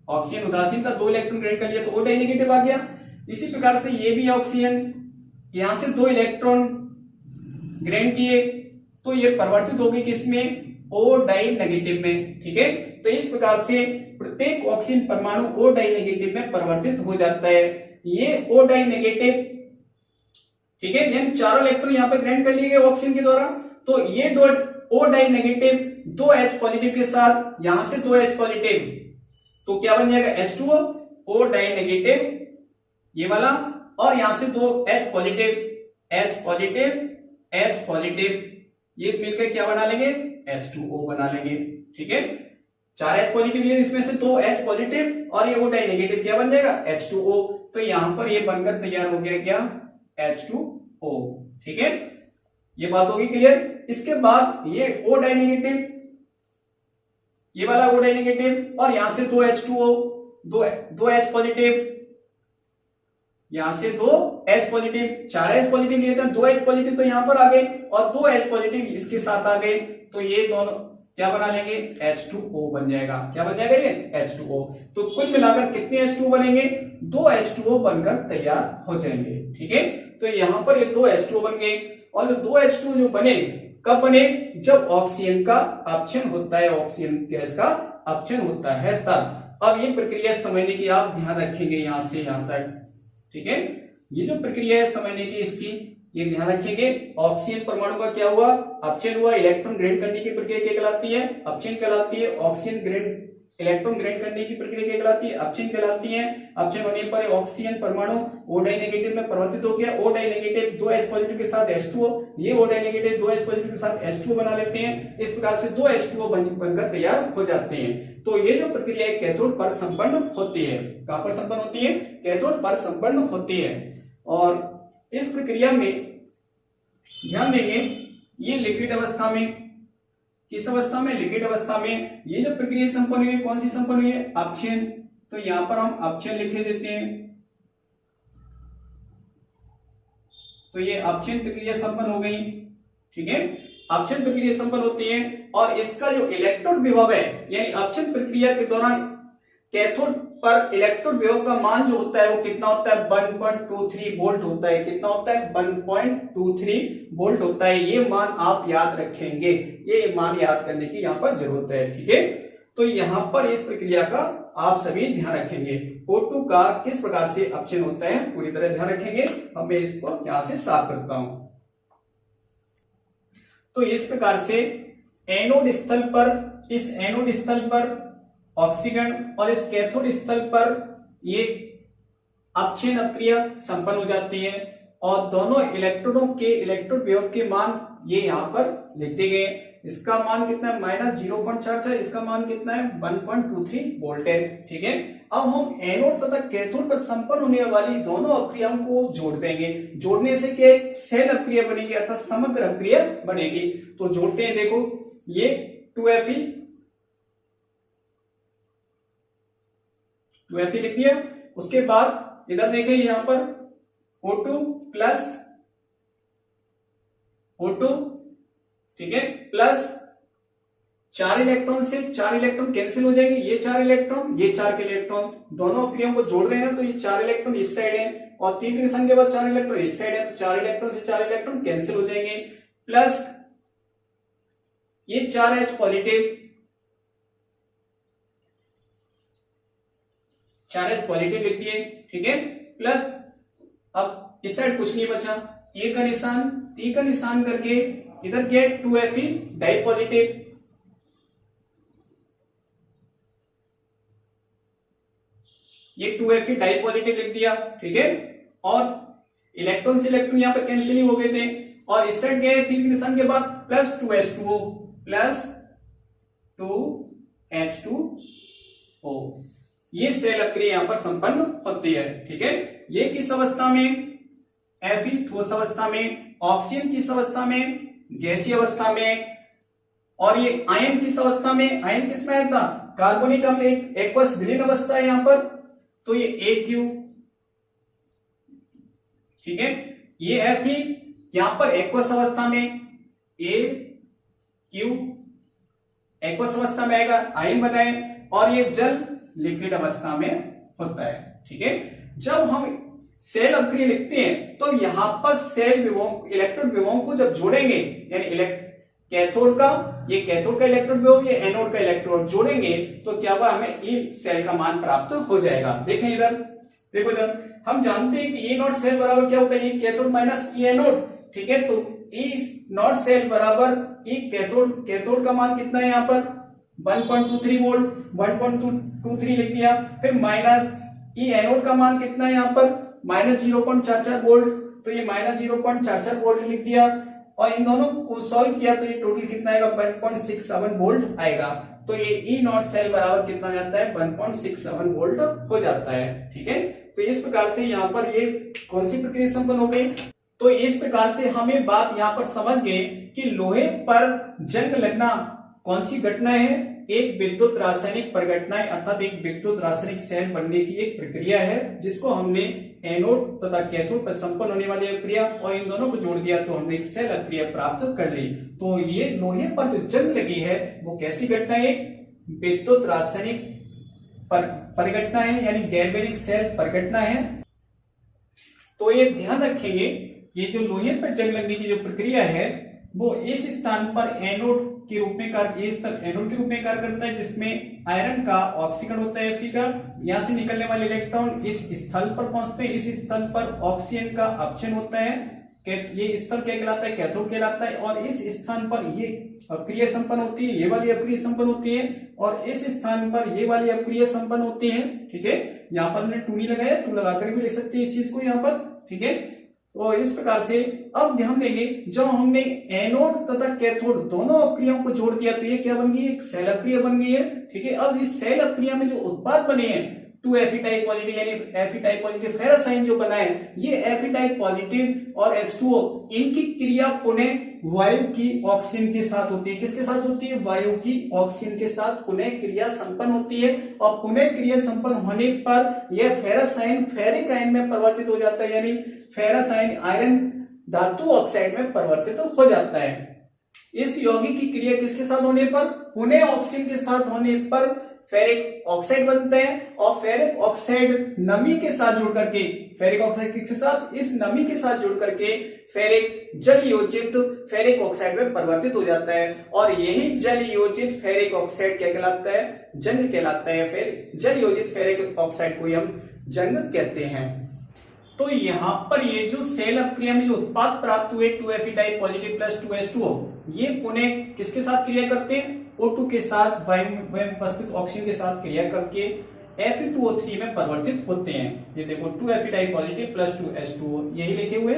ऑक्सीजन उदासीन का 2 इलेक्ट्रॉन ग्रहण कर लिया तो O डाई नेगेटिव आ गया। इसी प्रकार से ये भी ऑक्सीजन, यहां से 2 इलेक्ट्रॉन ग्रहण किए तो ये परिवर्तित हो गई किसमें? O डाई नेगेटिव में। ठीक है, तो इस प्रकार से प्रत्येक ऑक्सीजन परमाणु O डाई नेगेटिव में परिवर्तित हो जाता है। ये O डाई नेगेटिव, ठीक है, यानी 4 इलेक्ट्रॉन यहां पर ग्रहण कर लिए गए ऑक्सीजन के द्वारा। तो ये O die negative 2H positive के साथ, यहां से 2H पॉजिटिव, तो क्या बन जाएगा? H2O, O डाई नेगेटिव ये वाला, और यहां से 2H पॉजिटिव, ये मिलकर क्या बना लेंगे? H2O बना लेंगे। ठीक है, 4H पॉजिटिव लिए इसमें से 2H पॉजिटिव और ये O डाई नेगेटिव क्या बन जाएगा? H2O। तो यहां पर ये बनकर तैयार हो गया क्या? H2O। ठीक है, ये बात होगी क्लियर। इसके बाद ये O डाई नेगेटिव, ये वाला O डाई नेगेटिव, और यहां से 2H2O, 2H पॉजिटिव, यहां से 2H पॉजिटिव, 4H पॉजिटिव लिए थे, 2H पॉजिटिव तो यहां पर आ गए और 2H पॉजिटिव इसके साथ आ गए, तो ये दोनों क्या बना लेंगे? H2O बन जाएगा। क्या बन जाएगा? ये H2O। तो कुल मिलाकर कितने H2O बनेंगे? 2 H2O बनकर तैयार हो जाएंगे। ठीक है, तो यहां पर ये 2 H2O बन गए, और जो 2 H2O जो बने कब बने? जब ऑक्सीजन का अपचयन होता है, ऑक्सीजन गैस का अपचयन होता है तब। अब ये प्रक्रिया समझने की आप ध्यान रखेंगे यहां से यहां तक। ठीक है, ये जो प्रक्रिया है समझने की इसकी ये ध्यान रखेंगे। ऑक्सीजन परमाणु का क्या हुआ? अपचयन हुआ, इलेक्ट्रॉन ग्रहण करने की प्रक्रिया क्या कहलाती है? अपचयन कहलाती है। ऑक्सीजन इलेक्ट्रॉन ग्रहण करने की प्रक्रिया क्या कहलाती है? अपचयन कहलाती है। अपचयन होने पर ऑक्सीजन परमाणु O डाई नेगेटिव में परिवर्तित हो गया। O die negative 2H positive के साथ H2O, ये O die negative 2H positive के साथ H2O बना लेते हैं। इस प्रकार से 2 H2O बनकर तैयार हो जाते हैं। तो ये जो प्रक्रिया है कैथोड पर संपन्न होती है। कहां पर संपन्न होती है? कैथोड पर संपन्न होती है। और इस प्रक्रिया में ध्यान देंगे, ये लिक्विड अवस्था में, किस अवस्था में? लिक्विड अवस्था में ये जो प्रक्रिया संपन्न हुई है, कौन सी संपन्न हुई है? अपचयन। तो यहां पर हम अपचयन लिखे देते हैं। तो ये अपचयन प्रक्रिया संपन्न हो गई। ठीक है, अपचयन प्रक्रिया संपन्न होती है और इसका जो इलेक्ट्रोड विभव है यानी अपचयन प्रक्रिया के दौरान कैथोड पर इलेक्ट्रोड विभव का मान जो होता है वो कितना होता है 1.23 वोल्ट होता है। कितना होता है 1.23 वोल्ट होता है। ये मान आप याद रखेंगे, ये मान याद करने की यहाँ पर जरूरत है। ठीक है, तो यहाँ पर इस प्रक्रिया का आप सभी ध्यान रखेंगे। O2 का किस प्रकार से अपचयन होता है पूरी तरह ध्यान रखेंगे। अब मैं इसको यहां से साफ करता हूं। तो इस प्रकार से एनोड स्थल पर, इस एनोड स्थल पर ऑक्सीजन और इस कैथोड स्थल पर ये अपचयन अपक्रिया संपन्न हो जाती है और दोनों इलेक्ट्रोडों के इलेक्ट्रोड विभव के मान ये यहां पर लिख दिए गए। इसका मान कितना है -0.44, इसका मान कितना है 1.23 वोल्ट है। ठीक है, अब हम एनोड तथा कैथोड पर संपन्न होने वाली दोनों अपक्रियाओं को जोड़ देंगे। जोड़ने से क्या सेल अपक्रिया बनेगी अर्थात समग्र अपक्रिया बनेगी। तो जोड़ते हैं, देखो ये 2Fe लिख दिया। उसके बाद इधर देखें यहां पर O2 प्लस O2, ठीक है, प्लस 4 इलेक्ट्रॉन से 4 इलेक्ट्रॉन कैंसिल हो जाएंगे। ये 4 इलेक्ट्रॉन, ये 4 इलेक्ट्रॉन, दोनों अपक्रियाओं को जोड़ रहे हैं तो ये 4 इलेक्ट्रॉन इस साइड है और 3 के निशान के बाद 4 इलेक्ट्रॉन इस साइड है, तो 4 इलेक्ट्रॉन से 4 इलेक्ट्रॉन कैंसिल हो जाएंगे। प्लस ये 4H पॉजिटिव, 4H पॉजिटिव लिख दिए। ठीक है, प्लस अब इस साइड कुछ नहीं बचा, तीर का निशान करके इधर क्या 2Fe डाई पॉजिटिव, ये 2Fe डाई पॉजिटिव लिख दिया। ठीक है, और इलेक्ट्रॉन से इलेक्ट्रॉन यहां पर कैंसिल ही हो गए थे और इस साइड गए तीर के निशान के बाद प्लस 2H2O प्लस 2H2O। ये सेल अपक्रिया यहां पर संपन्न होती है। ठीक है, ये किस अवस्था में, Fe ठोस अवस्था में, ऑक्सीजन किस अवस्था में, गैसीय अवस्था में, और ये आयन किस अवस्था में, आयन किस में था कार्बोनिक अम्ल एक्वस विलीन अवस्था है यहां पर, तो ये AQ। ठीक है, ये Fe यहां पर एक्वस अवस्था में, AQ एक्वस अवस्था में आएगा, आयन बताएं, और ये जल लिक्विड अवस्था में होता है। ठीक है, जब हम सेल अपक्रिया लिखते हैं तो यहां पर सेल विभव इलेक्ट्रोड विभवों को जब जोड़ेंगे यानी कैथोड का, ये कैथोड का इलेक्ट्रोड विभव, ये एनोड का इलेक्ट्रोड जोड़ेंगे तो क्या होगा, हमें ई सेल का मान प्राप्त हो जाएगा। देखें इधर, देखो इधर हम जानते हैं कि ई नॉट सेल बराबर क्या होता है, ई कैथोड माइनस ई एनोड। ठीक है, तो ई नॉट सेल बराबर ई कैथोड, कैथोड का मान कितना है यहाँ पर 1.23 वोल्ट, 1.23 लिख दिया। फिर माइनस ई एनोड का मान कितना है यहाँ पर -0.44 वोल्ट, तो ये -0.44 वोल्ट लिख दिया और इन दोनों को सॉल्व किया तो ये टोटल कितना आएगा 1.67 वोल्ट आएगा। तो ये ई नॉट सेल बराबर कितना हो जाता है 1.67 वोल्ट हो जाता है। ठीक है, तो इस प्रकार से यहाँ पर ये कौन सी प्रक्रिया संपन्न हो गई। तो इस प्रकार से हमें बात यहाँ पर समझ गए कि लोहे पर जंग लगना कौन सी घटना है, एक विद्युत रासायनिक परिघटनाएं अर्थात एक विद्युत रासायनिक सेल बनने की एक प्रक्रिया है जिसको हमने एनोड तथा कैथोड पर संपन्न होने वाली अपक्रिया और इन दोनों को जोड़ दिया तो हमने एक सेल अपक्रिया प्राप्त कर ली। तो ये लोहे पर जो जंग लगी है वो कैसी घटना है, विद्युत रासायनिक परिघटना है यानी गैल्वेनिक सेल परिघटना है। तो ये ध्यान रखेंगे, ये जो लोहे पर जंग लगने की जो प्रक्रिया है वो इस स्थान पर एनोड के रूप में कार्य, इस तरफ एनोड के रूप में कार्य करता है जिसमें आयरन का ऑक्सीकरण होता है Fe का, यहां से निकलने वाले इलेक्ट्रॉन इस स्थल पर पहुंचते हैं, इस स्थल पर ऑक्सीजन का अपचयन होता है, ये स्थल क्या कहलाता है कैथोड कहलाता है और इस स्थान पर ये अपक्रिया संपन्न होती है, ये वाली अपक्रिया संपन्न होती है और इस स्थान पर ये वाली अपक्रिया संपन्न होती है। ठीक है, यहाँ पर हमने 2 नहीं लगाया, 2 लगाकर भी लिख सकते हैं इस चीज को यहाँ पर। ठीक है, तो इस प्रकार से अब ध्यान देंगे जब हमने एनोड तथा कैथोड दोनों अपक्रियाओं को जोड़ दिया तो ये क्या बन गई, एक सेल अपक्रिया बन गई है। ठीक है, अब इस सेल अपक्रिया में जो उत्पाद बने हैं 2Fe टाइप पॉजिटिव यानी Fe type positive ferrous ion जो बना है ये Fe टाइप पॉजिटिव और H2O इनकी क्रिया पुनः वायु की ऑक्सीजन के साथ होती है। किसके साथ होती है, वायु की ऑक्सीजन के साथ पुनः क्रिया संपन्न होती है और पुनः क्रिया संपन्न होने पर यह फेरस आयन फेरिक आयन में परिवर्तित हो जाता है यानी फेरस आयन आयरन धातु ऑक्साइड में परिवर्तित हो जाता है। इस यौगिक की क्रिया किसके साथ होने पर, पुनः ऑक्सीजन के साथ होने पर फेरिक ऑक्साइड बनता है और फेरिक ऑक्साइड नमी के साथ जुड़ करके, फेरिक ऑक्साइड किसके साथ, इस नमी के साथ जुड़ करके फेरिक जल योजित फेरिक ऑक्साइड में परिवर्तित हो जाता है और यही जल योजित फेरिक ऑक्साइड क्या कहलाता है, जंग कहलाता है। फिर जल योजित फेरिक ऑक्साइड को हम जंग कहते हैं। तो यहाँ पर ये जो सेल अपक्रिया में जो उत्पाद प्राप्त हुए 2Fe type positive plus 2H2O, ये पुनः किसके साथ क्रिया करते हैं, O2 के साथ वायु में उपस्थित ऑक्सीजन के साथ क्रिया करके Fe2O3 में परिवर्तित होते हैं। ये देखो 2Fe type positive plus 2H2O यही लिखे हुए,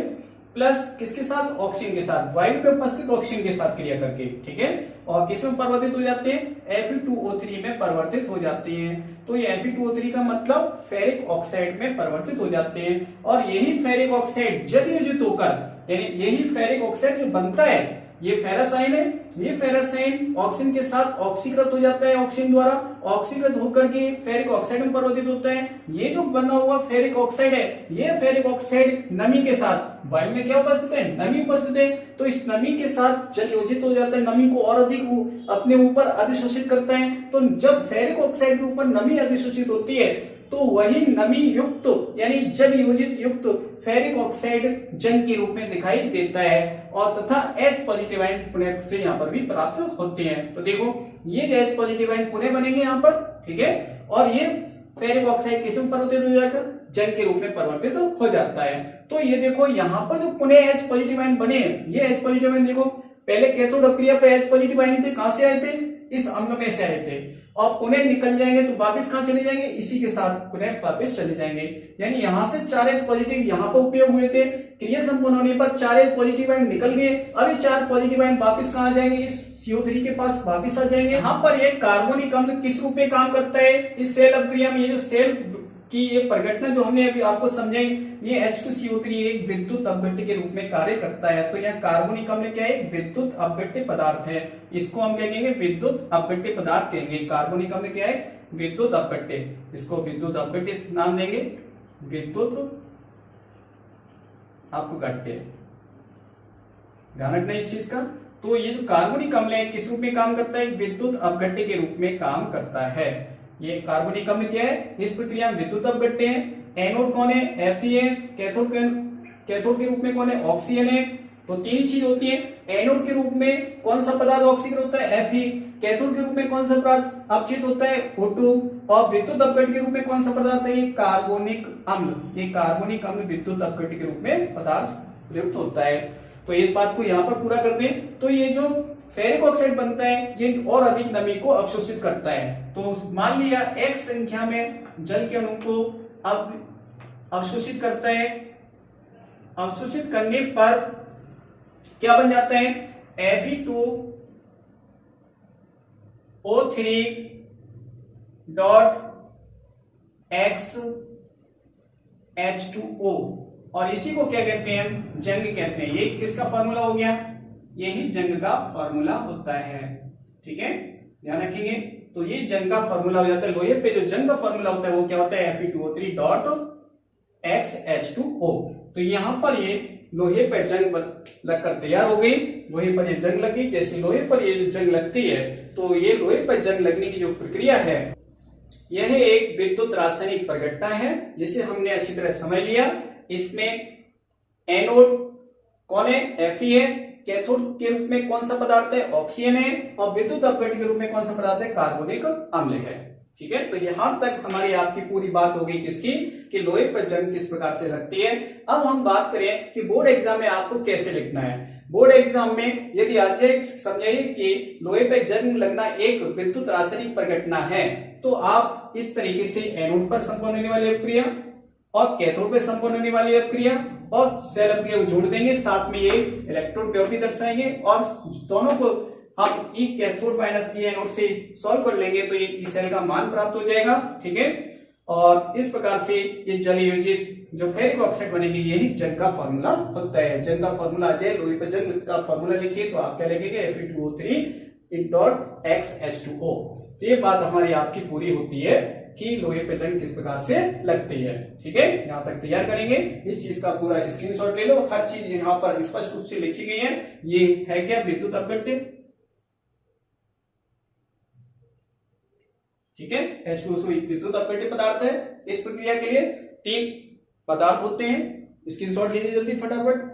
प्लस किसके साथ, ऑक्सीजन के साथ, वायु में उपस्थित ऑक्सीजन के साथ क्रिया करके, ठीक है, और किस में परिवर्तित हो जाते हैं, Fe2O3 में परिवर्तित हो जाते हैं। तो ये Fe2O3 का मतलब फेरिक ऑक्साइड में परिवर्तित हो जाते हैं और यही फेरिक ऑक्साइड जल योजित होकर, यानी यही फेरिक ऑक्साइड जो बनता है, ये फेरस आयन है, ये फेरस आयन ऑक्सीजन के साथ ऑक्सीकृत हो जाता है, ऑक्सीजन द्वारा ऑक्सीकृत होकर के फेरिक ऑक्साइड में परिवर्तित होता है। ये जो बना हुआ फेरिक ऑक्साइड है, ये फेरिक ऑक्साइड नमी के साथ, वायु में क्या उपस्थित है, नमी उपस्थित है, तो इस नमी के साथ जल योजित हो जाता है, नमी को और अधिक अपने ऊपर अधिशोषित करता है। तो जब फेरिक ऑक्साइड के ऊपर नमी अधिशोषित होती है तो वही नमी युक्त यानी जल योजित युक्त फेरिक ऑक्साइड जंग के रूप में दिखाई देता है और तथा H पॉजिटिव आयन पुनः से यहाँ पर भी प्राप्त होते हैं। तो देखो ये जो H पॉजिटिव आयन पुनः बनेंगे यहाँ पर, ठीक है, और ये फेरिक ऑक्साइड किस में परिवर्तित हो जाकर, जंग के रूप में परिवर्तित हो जाता है। तो ये देखो यहाँ पर जो पुनः H पॉजिटिव आयन बने, ये H पॉजिटिव आयन देखो पहले कैथोड अपक्रिया पे H पॉजिटिव आयन थे, कहां से आए थे, इस अम्ल में से आए थे, और पुनः निकल जाएंगे तो वापस कहां चले जाएंगे, इसी के साथ पुनः वापस चले जाएंगे। यानी यहां से 4H पॉजिटिव यहां पर उपयोग हुए थे, क्रिया संपन्न होने पर 4H पॉजिटिव आयन निकल गए, अभी 4 पॉजिटिव आयन वापस कहां जाएंगे, इस CO3 के पास वापस आ जाएंगे। यहाँ पर ये कार्बोनिक अम्ल किस रूप में काम करता है, इस सेल अपक्रिया में, ये जो सेल की ये परिघटना जो हमने अभी आपको समझाई, ये H2CO3 एक विद्युत अपघट्य के रूप में कार्य करता है। तो यहाँ कार्बोनिक अम्ल क्या है, विद्युत अपघट्य पदार्थ है, इसको हम क्या कहेंगे, विद्युत अपघट्य पदार्थ कहेंगे। कार्बोनिक अम्ल क्या है, विद्युत अपघट्य, इसको विद्युत अपघट्य नाम देंगे, विद्युत अपघट्य, ध्यान रखना इस चीज का। तो ये जो कार्बोनिक अम्ल है किस रूप में काम करता है, विद्युत अपघट्य के रूप में काम करता है। ये कार्बोनिक अम्ल क्या है, इस प्रक्रिया में विद्युत अपघट्य है। एनोड कौन है, Fe है, कैथोड के रूप में कौन है, ऑक्सीजन है। तो तीन ही चीज होती है, एनोड के रूप में कौन सा पदार्थ ऑक्सीकृत होता है, Fe, कैथोड के रूप में कौन सा पदार्थ अपचित होता है, O2, और विद्युत अपघट्य के रूप में कौन सा पदार्थ है, ये कार्बोनिक अम्ल। ये कार्बोनिक अम्ल विद्युत अपघट्य के रूप में पदार्थ प्रयुक्त होता है। तो इस बात को यहाँ पर पूरा करते हैं। तो ये जो फेरिक ऑक्साइड बनता है ये और अधिक नमी को अवशोषित करता है। तो मान लिया X संख्या में जल के अणु को अब अवशोषित करता है, अवशोषित करने पर क्या बन जाता है, Fe2O3 डॉट XH2O, और इसी को क्या कहते हैं, हम जंग कहते हैं। ये किसका फॉर्मूला हो गया, यही जंग का फॉर्मूला होता है, ठीक है, ध्यान रखेंगे। तो ये जंग का फॉर्मूला हो जाता है। लोहे पे जो जंग का फॉर्मूला होता है वो क्या होता है, Fe2O3 डॉट XH2O। तो यहां पर ये लोहे पर जंग लगकर तैयार हो गई, लोहे पर ये जंग लगी। जैसे लोहे पर ये जंग लगती है तो ये लोहे पर जंग लगने की जो प्रक्रिया है यह एक विद्युत रासायनिक परिघटना है जिसे हमने अच्छी तरह समझ लिया। इसमें एनोड कौन है, Fe है, कैथोड के रूप में कौन सा पदार्थ है, ऑक्सीजन है, और विद्युत अपघट्य के रूप में कौन सा पदार्थ है, कार्बोनिक अम्ल है। ठीक है, तो यहां तक हमारी आपकी पूरी बात हो गई किसकी, कि लोहे पर जंग किस प्रकार से लगती है। अब हम बात करें कि बोर्ड एग्जाम में आपको कैसे लिखना है। बोर्ड एग्जाम में यदि आज समझिए कि लोहे पर जंग लगना एक विद्युत रासायनिक परिघटना है तो आप इस तरीके से एनोड पर संपन्न होने वाली अपक्रिया और कैथोड पर संपन्न होने वाली अपक्रिया और सेल अपक्रिया को जोड़ देंगे, साथ में ये इलेक्ट्रॉन पेयर भी दर्शाएंगे और दोनों को हम ई कैथोड माइनस ई एनोड से सॉल्व कर लेंगे तो ये ई सेल का मान प्राप्त हो जाएगा। ठीक है, और इस प्रकार से ये जल योजित जो फेरिक ऑक्साइड बनेगी यही जंग का फॉर्मूला होता है। जंग का फॉर्मूला आ जाए, लोहे पर जंग का फॉर्मूला लिखिए तो आप क्या लिखेंगे, Fe2O3 डॉट XH2O। तो ये बात हमारी आपकी पूरी होती है। कि लोहे पे जंग किस प्रकार से लगती है। ठीक है, यहां तक तैयार करेंगे। इस चीज का पूरा स्क्रीनशॉट ले लो, हर चीज यहाँ पर स्पष्ट रूप से लिखी गई है। ये है क्या, विद्युत अपघट्य। ठीक है, H2SO विद्युत अपघट्य पदार्थ है। इस प्रक्रिया के लिए 3 पदार्थ होते हैं। स्क्रीनशॉट लीजिए जल्दी फटाफट।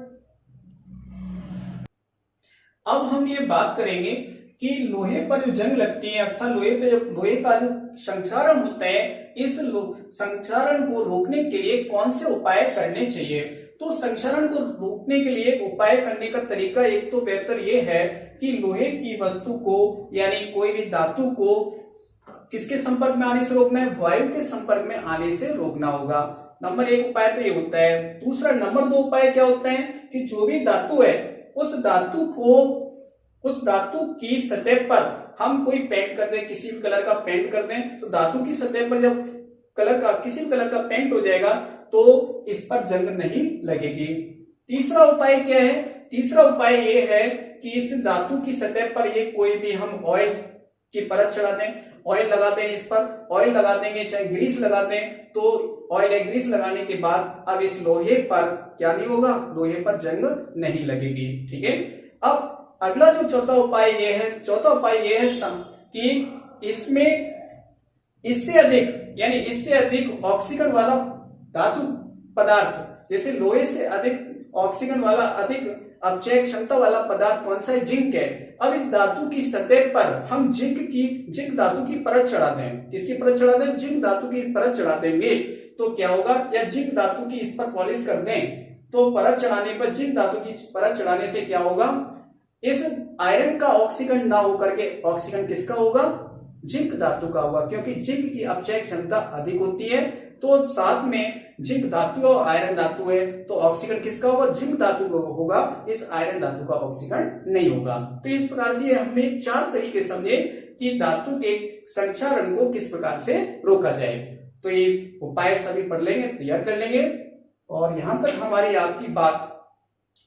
अब हम ये बात करेंगे कि लोहे पर जो जंग लगती है, अर्थात लोहे पे जो लोहे का जो संक्षारण होता है, इस संक्षारण को रोकने के लिए कौन से उपाय करने चाहिए। तो संक्षारण को रोकने के लिए उपाय करने का तरीका एक तो बेहतर ये है कि लोहे की वस्तु को यानी कोई भी धातु को किसके संपर्क में आने से रोकना है, वायु के संपर्क में आने से रोकना होगा। नंबर 1 उपाय तो ये होता है। दूसरा नंबर 2 उपाय क्या होता है कि जो भी धातु है उस धातु की सतह पर हम कोई पेंट कर दें, किसी भी कलर का पेंट कर दें, तो धातु की सतह पर जब किसी भी कलर का पेंट हो जाएगा तो इस पर जंग नहीं लगेगी। तीसरा उपाय क्या है, तीसरा उपाय ये है कि इस धातु की सतह पर ये कोई भी हम ऑयल की परत चढ़ा दें, ऑयल लगा दें, इस पर ऑयल लगा देंगे, चाहे ग्रीस लगा दें, तो ऑयल या ग्रीस लगाने के बाद अब इस लोहे पर क्या नहीं होगा, लोहे पर जंग नहीं लगेगी। ठीक है, अब अगला जो चौथा उपाय ये है कि इसमें इससे अधिक ऑक्सीजन वाला धातु पदार्थ, जैसे लोहे से अधिक ऑक्सीजन वाला अधिक अपचय क्षमता वाला पदार्थ कौन सा है, जिंक है। अब इस धातु की सतह पर हम जिंक धातु की परत चढ़ा दें। किसकी परत चढ़ा दें, जिंक धातु की परत चढ़ा देंगे तो क्या होगा, या जिंक धातु की इस पर पॉलिश कर दें तो परत चढ़ाने पर जिंक धातु की परत चढ़ाने से क्या होगा, इस आयरन का ऑक्सीकरण ना होकर के ऑक्सीकरण किसका होगा, जिंक धातु का होगा, क्योंकि जिंक की अपचय क्षमता अधिक होती है। तो साथ में जिंक धातु और आयरन धातु है तो ऑक्सीकरण किसका होगा, जिंक धातु का होगा, इस आयरन धातु का ऑक्सीकरण नहीं होगा। तो इस प्रकार से हमने 4 तरीके समझे कि धातु के संक्षारण को किस प्रकार से रोका जाए। तो ये उपाय सभी पढ़ लेंगे, तैयार कर लेंगे, और यहां तक हमारी आपकी बात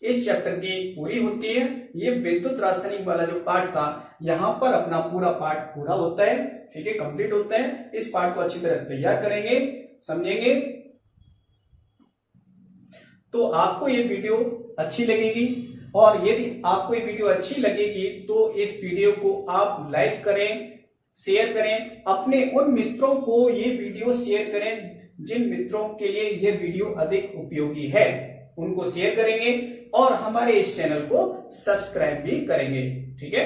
इस चैप्टर की पूरी होती है। ये विद्युत रासायनिक वाला जो पार्ट था, यहाँ पर अपना पूरा पार्ट पूरा होता है। ठीक है, कंप्लीट होता है। इस पार्ट को अच्छी तरह तैयार करेंगे, समझेंगे, तो आपको ये वीडियो अच्छी लगेगी। और यदि आपको ये वीडियो अच्छी लगेगी तो इस वीडियो को आप लाइक करें, शेयर करें, अपने उन मित्रों को ये वीडियो शेयर करें जिन मित्रों के लिए ये वीडियो अधिक उपयोगी है, उनको शेयर करेंगे और हमारे इस चैनल को सब्सक्राइब भी करेंगे। ठीक है।